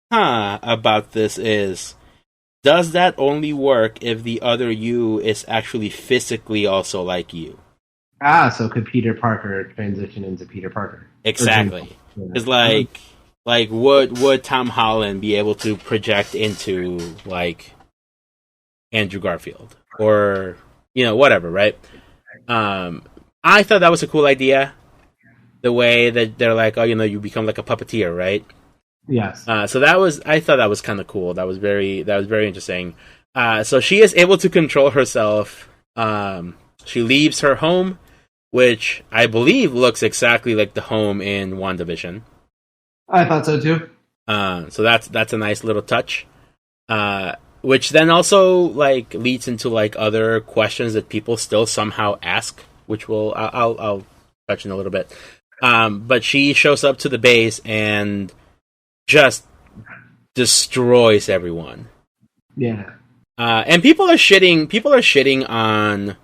about this is, does that only work if the other you is actually physically also like you? So could Peter Parker transition into Peter Parker? Exactly. Because like would Tom Holland be able to project into like Andrew Garfield or whatever, right? I thought that was a cool idea. The way that they're like, you become like a puppeteer, right? Yes. So I thought that was kind of cool. That was very interesting. So she is able to control herself. She leaves her home, which I believe looks exactly like the home in WandaVision. I thought so too. So that's a nice little touch. Which then also like leads into like other questions that people still somehow ask, which I'll touch in a little bit. But she shows up to the base and just destroys everyone. Yeah. And people are shitting on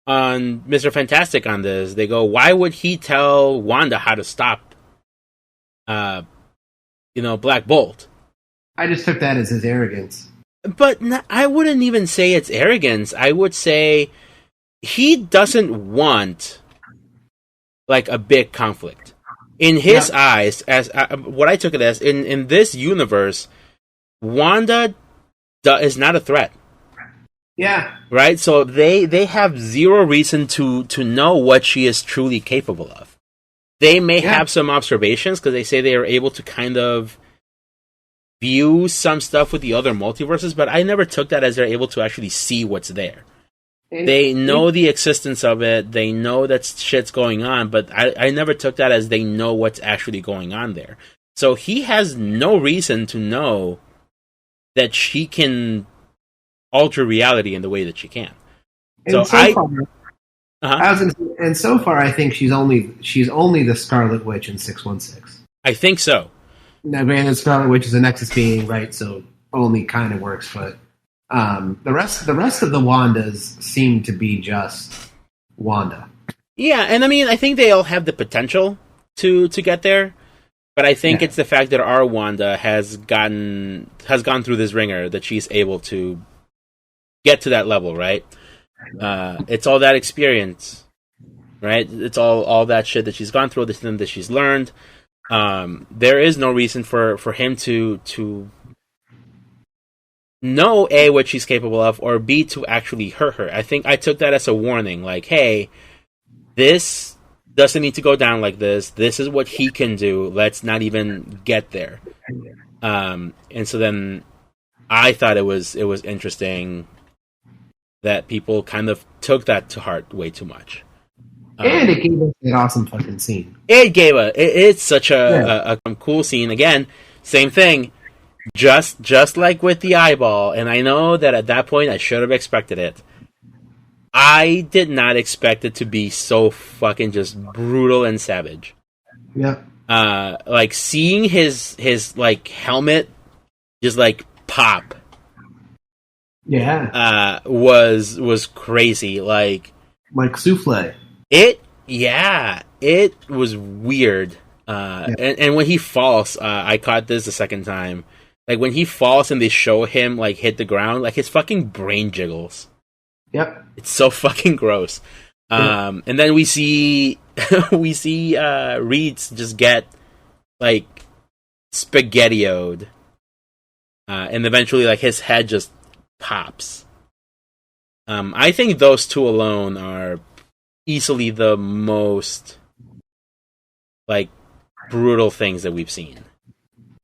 Mr. Fantastic on this. They go, why would he tell Wanda how to stop Black Bolt? I just took that as his arrogance. But I wouldn't even say it's arrogance. I would say he doesn't want like a big conflict. In his eyes, as what I took it as, in this universe, Wanda is not a threat. Yeah. Right? So they have zero reason to know what she is truly capable of. They may have some observations because they say they are able to kind of view some stuff with the other multiverses, but I never took that as they're able to actually see what's there. They know the existence of it. They know that shit's going on, but I never took that as they know what's actually going on there. So he has no reason to know that she can alter reality in the way that she can. So far, I think she's only the Scarlet Witch in 616. I think so. Now, granted, Scarlet Witch is a Nexus being, right? So only kind of works, but. The rest of the Wandas seem to be just Wanda. Yeah, and I mean, I think they all have the potential to get there, but I think it's the fact that our Wanda has gone through this ringer that she's able to get to that level, right? It's all that experience, right? It's all that shit that she's gone through, the thing that she's learned. There is no reason for him to know A, what she's capable of, or B, to actually hurt her. I think I took that as a warning, like, hey, this doesn't need to go down like this. This is what he can do. Let's not even get there. And so then I thought it was interesting that people kind of took that to heart way too much. And it gave us an awesome fucking scene. It's such a cool scene. Again, same thing. Just like with the eyeball, and I know that at that point I should have expected it. I did not expect it to be so fucking just brutal and savage. Yeah. like seeing his like helmet just like pop. Yeah. Was crazy. Like souffle. It was weird. And when he falls, I caught this the second time. Like when he falls and they show him like hit the ground, like his fucking brain jiggles. Yep. It's so fucking gross. And then we see Reeds just get like spaghettioed. And eventually like his head just pops. I think those two alone are easily the most like brutal things that we've seen.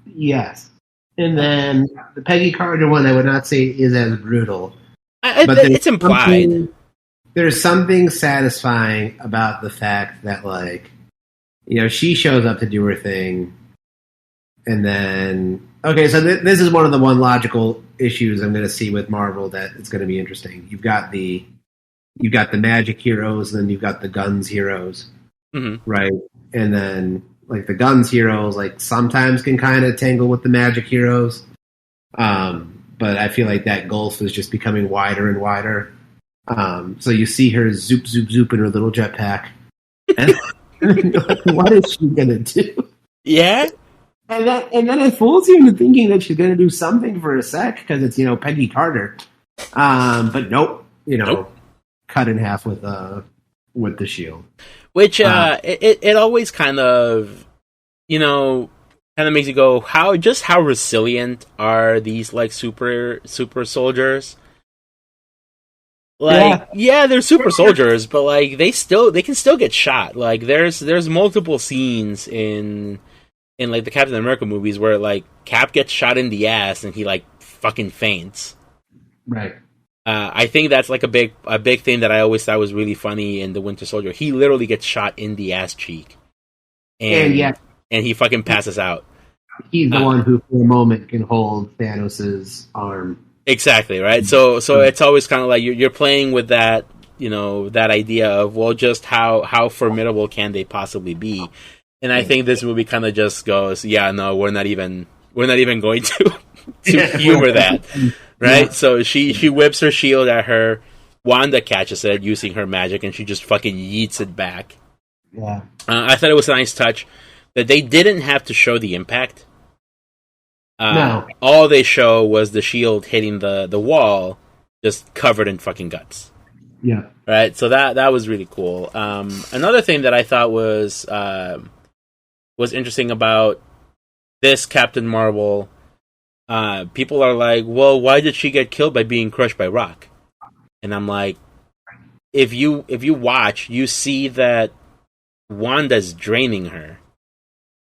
Yes. And then the Peggy Carter one I would not say is as brutal. But it's implied. There's something satisfying about the fact that, like, you know, she shows up to do her thing, and then okay, so this is one of the logical issues I'm going to see with Marvel that it's going to be interesting. You've got the magic heroes, and then you've got the guns heroes, right? And then like the guns heroes, like sometimes can kind of tangle with the magic heroes, but I feel like that gulf is just becoming wider and wider. So you see her zoop zoop zoop in her little jetpack, and you're like, what is she gonna do? Yeah. And then it fools you into thinking that she's going to do something for a sec because it's, you know, Peggy Carter. But nope, cut in half with the shield. Which it always kind of, you know, kind of makes you go, how resilient are these like super soldiers? Like, yeah, they're super soldiers, but like they can still get shot. Like there's multiple scenes in like the Captain America movies where like Cap gets shot in the ass and he like fucking faints. Right. I think that's like a big thing that I always thought was really funny in the Winter Soldier. He literally gets shot in the ass cheek, and he fucking passes out. He's the one who, for a moment, can hold Thanos' arm. Exactly right. So it's always kind of like you're playing with that, you know, that idea of, well, just how formidable can they possibly be. And I think this movie kind of just goes, yeah, no, we're not even going to humor that, right? Yeah. So she whips her shield at her. Wanda catches it using her magic, and she just fucking yeets it back. Yeah, I thought it was a nice touch that they didn't have to show the impact. No, all they show was the shield hitting the wall, just covered in fucking guts. Yeah, right. So that was really cool. Another thing that I thought was interesting about this Captain Marvel, people are like, well, why did she get killed by being crushed by rock? And I'm like, if you watch, you see that Wanda's draining her.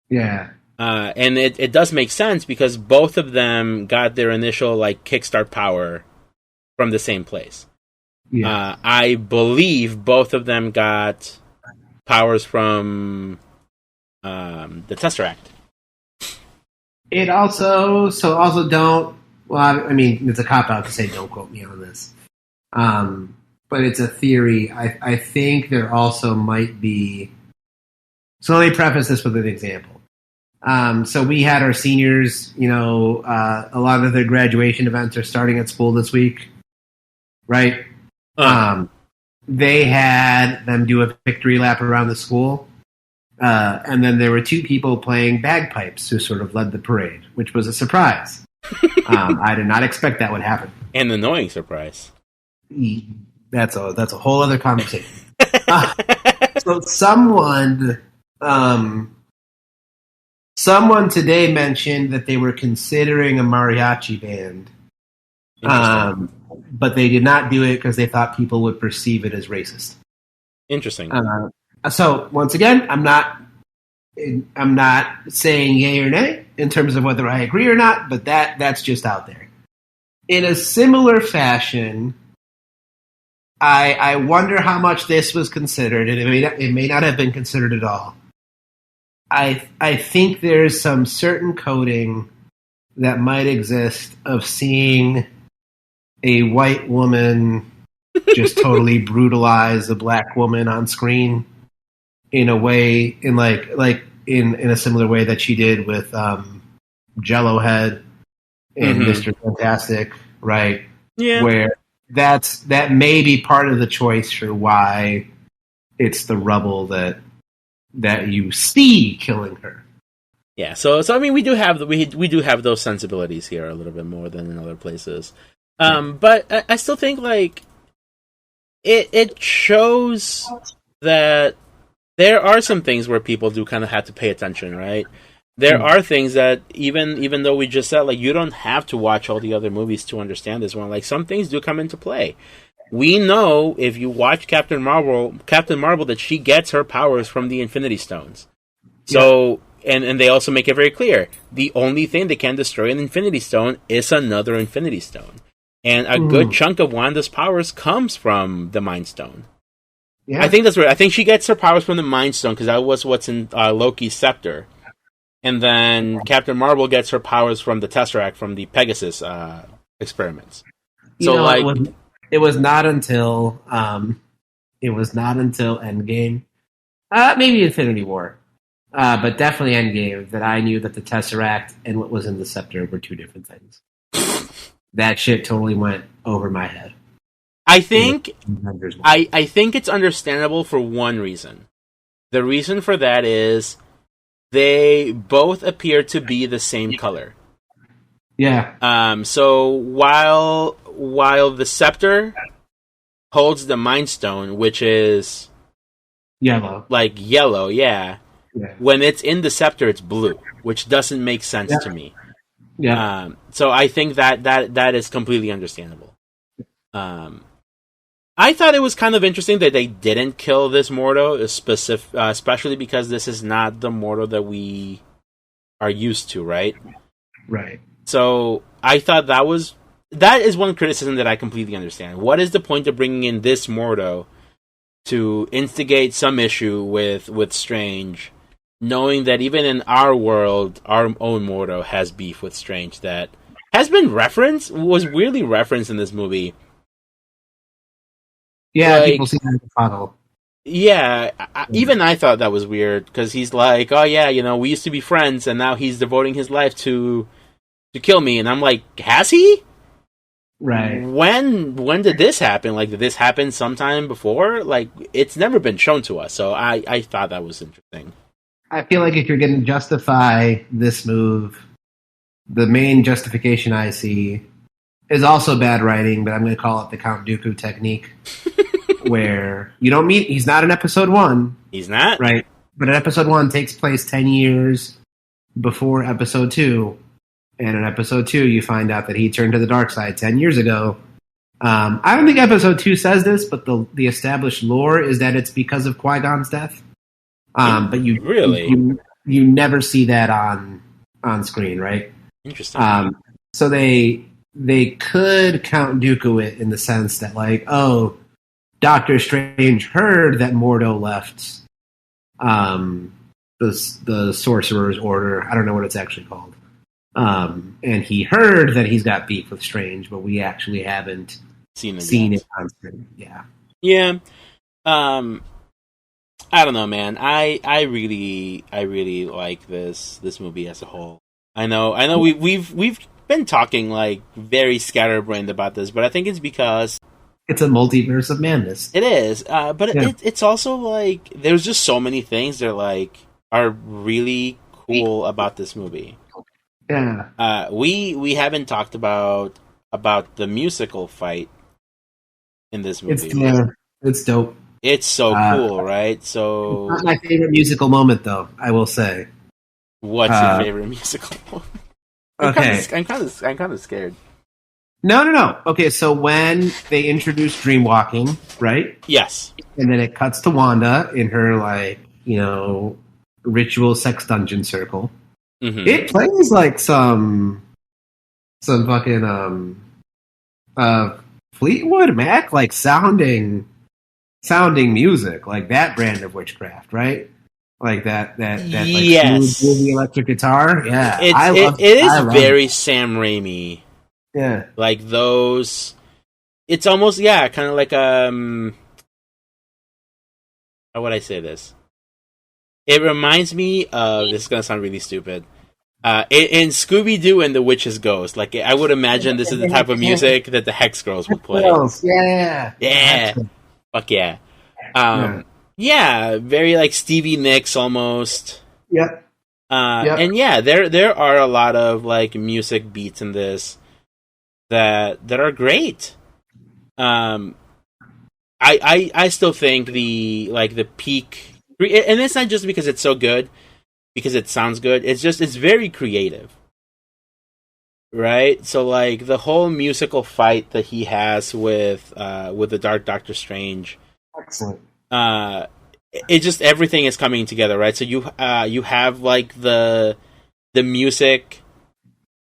Yeah. And it does make sense because both of them got their initial like kickstart power from the same place. Yeah. I believe both of them got powers from the Tesseract. It also don't. Well, I mean, it's a cop out to say don't quote me on this, but it's a theory. I think there also might be. So let me preface this with an example. So we had our seniors. You know, a lot of their graduation events are starting at school this week, right? They had them do a victory lap around the school. And then there were two people playing bagpipes who sort of led the parade, which was a surprise. I did not expect that would happen. An annoying surprise. That's a whole other conversation. So someone today mentioned that they were considering a mariachi band, but they did not do it because they thought people would perceive it as racist. Interesting. So once again, I'm not saying yay or nay in terms of whether I agree or not, but that's just out there. In a similar fashion, I wonder how much this was considered, and it may not have been considered at all. I think there's some certain coding that might exist of seeing a white woman just totally brutalize a black woman on screen in a way, in like in a similar way that she did with Jello Head and Mr. Fantastic, right? Yeah. Where that may be part of the choice for why it's the rubble that you see killing her. Yeah, so I mean, we do have those sensibilities here a little bit more than in other places, but I still think like it shows that there are some things where people do kind of have to pay attention, right? There are things that even though we just said like you don't have to watch all the other movies to understand this one, like some things do come into play. We know if you watch Captain Marvel, that she gets her powers from the Infinity Stones. So. And they also make it very clear, the only thing that can destroy an Infinity Stone is another Infinity Stone. And a good chunk of Wanda's powers comes from the Mind Stone. Yeah. I think that's right. I think she gets her powers from the Mind Stone, because that was what's in Loki's scepter. And then Captain Marvel gets her powers from the Tesseract, from the Pegasus experiments. So, it was not until Endgame, maybe Infinity War. But definitely Endgame, that I knew that the Tesseract and what was in the Scepter were two different things. That shit totally went over my head. I think it's understandable for one reason. The reason for that is they both appear to be the same color. Yeah. So while the Scepter holds the Mind Stone, which is yellow. Like yellow, yeah. When it's in the Scepter, it's blue, which doesn't make sense to me. Yeah. So I think that is completely understandable. I thought it was kind of interesting that they didn't kill this Mordo, especially because this is not the Mordo that we are used to, right? Right. So I thought that is one criticism that I completely understand. What is the point of bringing in this Mordo to instigate some issue with Strange, knowing that even in our world, our own Mordo has beef with Strange that has been was weirdly referenced in this movie. Yeah, people see that in the funnel. Yeah, even I thought that was weird, because he's like, oh yeah, we used to be friends, and now he's devoting his life to kill me, and I'm like, has he? Right. When did this happen? Like, did this happen sometime before? Like, it's never been shown to us, so I thought that was interesting. I feel like if you're going to justify this move, the main justification I see is also bad writing, but I'm going to call it the Count Dooku technique, where you don't meet. He's not in episode 1. He's not, right? But episode 1 takes place 10 years before episode 2, and in episode 2, you find out that he turned to the dark side 10 years ago. I don't think episode 2 says this, but the established lore is that it's because of Qui-Gon's death. But you never see that on screen, right? Interesting. So they could Count Dooku it in the sense that, like, oh, Doctor Strange heard that Mordo left the Sorcerer's Order. I don't know what it's actually called. And he heard that he's got beef with Strange, but we actually haven't seen it on screen. Yeah. Yeah. I don't know, man. I really like this movie as a whole. I know we've been talking like very scatterbrained about this, but I think it's because it's a multiverse of madness. It is, but it's also like there's just so many things that like are really cool about this movie. Yeah. We haven't talked about the musical fight in this movie. It's dope. It's so cool, right? So it's not my favorite musical moment, though, I will say. What's your favorite musical moment? I'm kind of scared. No. Okay, so when they introduce dreamwalking, right? Yes. And then it cuts to Wanda in her, like, ritual sex dungeon circle. Mm-hmm. It plays like some fucking Fleetwood Mac like sounding music, like that brand of witchcraft, right? Like that like yes, smooth electric guitar. Yeah, it is very Sam Raimi. Yeah, like those. It's almost kind of like how would I say this? It reminds me of, this is gonna sound really stupid. In Scooby Doo and the Witch's Ghost, like I would imagine this is the type of music that the Hex Girls would play. Yeah, fuck yeah. Yeah, very like Stevie Nicks almost. Yep. And yeah, there are a lot of like music beats in this that are great. I still think the peak, and it's not just because it's so good, because it sounds good. It's very creative, right? So like the whole musical fight that he has with the Dark Doctor Strange, excellent. It just, everything is coming together, right? So you have like the music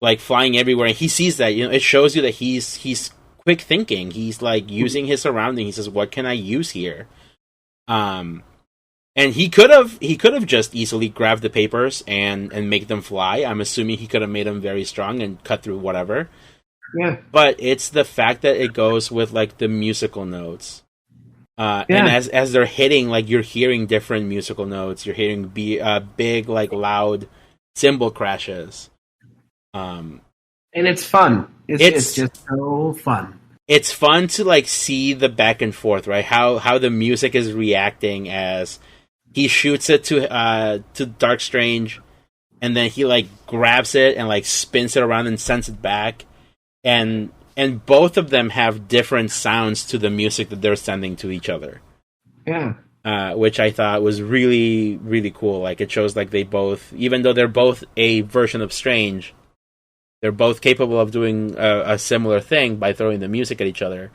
like flying everywhere, and he sees that, it shows you that he's quick thinking. He's like using his surroundings. He says, "What can I use here?" And he could have just easily grabbed the papers and make them fly. I'm assuming he could have made them very strong and cut through whatever. Yeah. But it's the fact that it goes with like the musical notes. And as they're hitting, like you're hearing different musical notes. You're hearing big, like loud cymbal crashes. And it's fun. It's just so fun. It's fun to like see the back and forth, right? How the music is reacting as he shoots it to Dark Strange, and then he like grabs it and like spins it around and sends it back, and both of them have different sounds to the music that they're sending to each other. Yeah. Which I thought was really, really cool. Like it shows like they both, even though they're both a version of Strange, they're both capable of doing a similar thing by throwing the music at each other.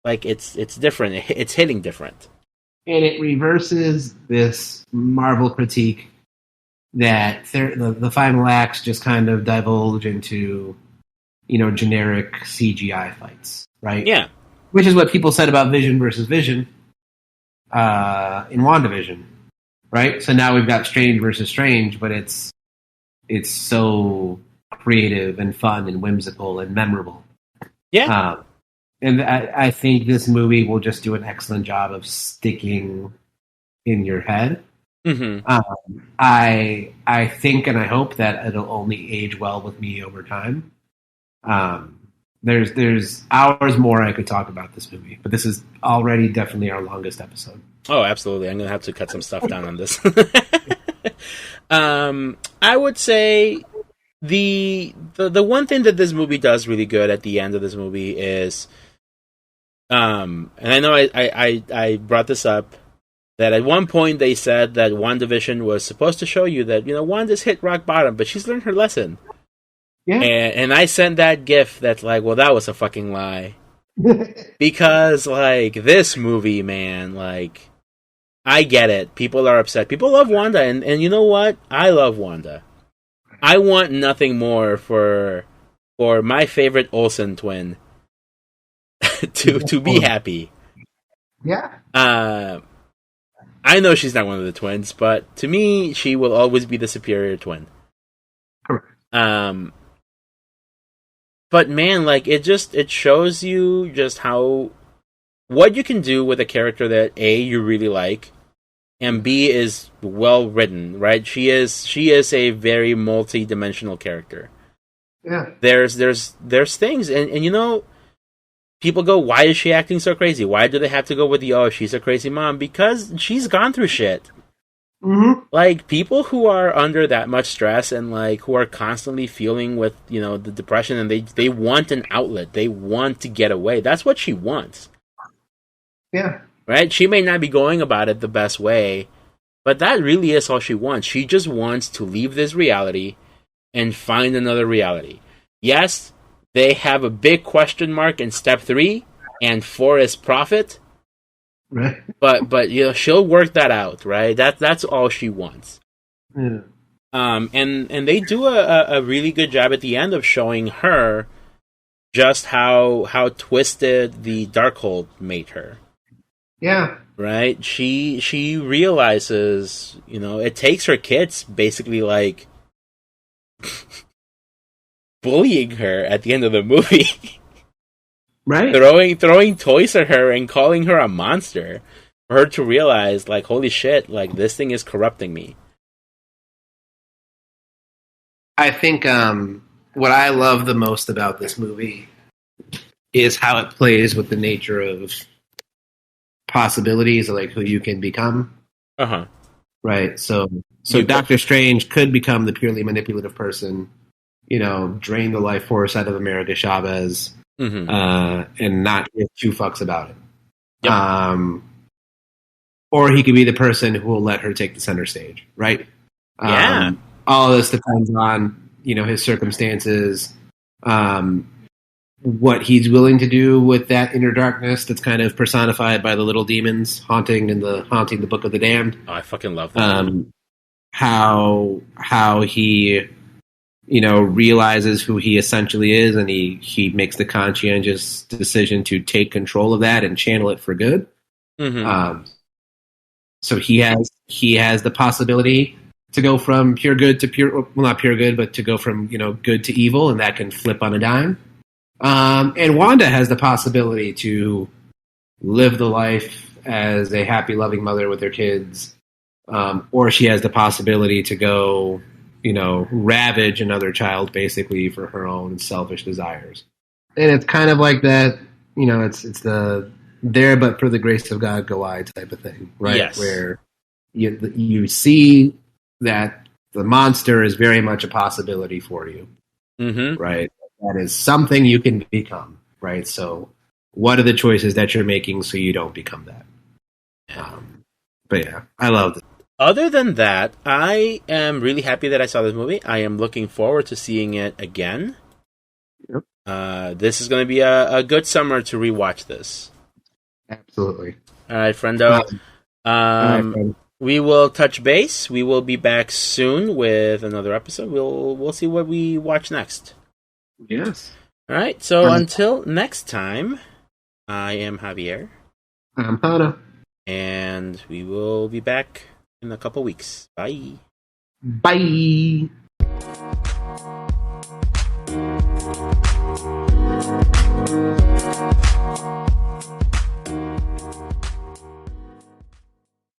Like it's different. It's hitting different. And it reverses this Marvel critique that the final acts just kind of divulge into, generic CGI fights, right? Yeah. Which is what people said about Vision versus Vision in WandaVision, right? So now we've got Strange versus Strange, but it's so creative and fun and whimsical and memorable. Yeah. And I think this movie will just do an excellent job of sticking in your head. Mm-hmm. I think and I hope that it'll only age well with me over time. There's hours more I could talk about this movie, but this is already definitely our longest episode. Oh, absolutely. I'm going to have to cut some stuff down on this. I would say the one thing that this movie does really good at the end of this movie is, and I know I brought this up, that at one point they said that WandaVision was supposed to show you that, Wanda's hit rock bottom, but she's learned her lesson. Yeah. And I sent that gif that's like, well, that was a fucking lie. Because, like, this movie, man, like, I get it. People are upset. People love Wanda, and you know what? I love Wanda. I want nothing more for my favorite Olsen twin to be happy. Yeah. I know she's not one of the twins, but to me, she will always be the superior twin. Correct. But man, like it shows you just what you can do with a character that A, you really like, and B, is well written, right? She is a very multi-dimensional character. Yeah. There's things, and people go, why is she acting so crazy? Why do they have to go with she's a crazy mom? Because she's gone through shit. Mm-hmm. Like, people who are under that much stress and, like, who are constantly feeling with, the depression, and they want an outlet. They want to get away. That's what she wants. Yeah. Right? She may not be going about it the best way, but that really is all she wants. She just wants to leave this reality and find another reality. Yes, they have a big question mark in step 3, and 4 is profit. Right. But she'll work that out, right? That's all she wants. Yeah. And they do a really good job at the end of showing her just how twisted the Darkhold made her. Yeah. Right? She realizes, it takes her kids basically like bullying her at the end of the movie. Right. Throwing toys at her and calling her a monster for her to realize, like, holy shit, like, this thing is corrupting me. I think what I love the most about this movie is how it plays with the nature of possibilities, like who you can become. Uh-huh. Right. So Doctor Strange could become the purely manipulative person, drain the life force out of America Chavez, and not give two fucks about it. Yep. Or he could be the person who will let her take the center stage, right? Yeah. All of this depends on, his circumstances, what he's willing to do with that inner darkness that's kind of personified by the little demons haunting the Book of the Damned. Oh, I fucking love that. How he, realizes who he essentially is, and he makes the conscientious decision to take control of that and channel it for good. So he has the possibility to go from pure good to not pure good, but to go from good to evil, and that can flip on a dime. And Wanda has the possibility to live the life as a happy, loving mother with her kids, or she has the possibility to go, ravage another child basically for her own selfish desires. And it's kind of like that, it's the there but for the grace of God go I type of thing, right? Yes. Where you see that the monster is very much a possibility for you, right? That is something you can become, right? So what are the choices that you're making so you don't become that? But yeah, I love it. Other than that, I am really happy that I saw this movie. I am looking forward to seeing it again. Yep. This is going to be a good summer to rewatch this. Absolutely. All right, friendo. Friend. We will touch base. We will be back soon with another episode. We'll see what we watch next. Yes. All right. So until next time, I am Javier. I'm Hana. And we will be back in a couple weeks. Bye. Bye.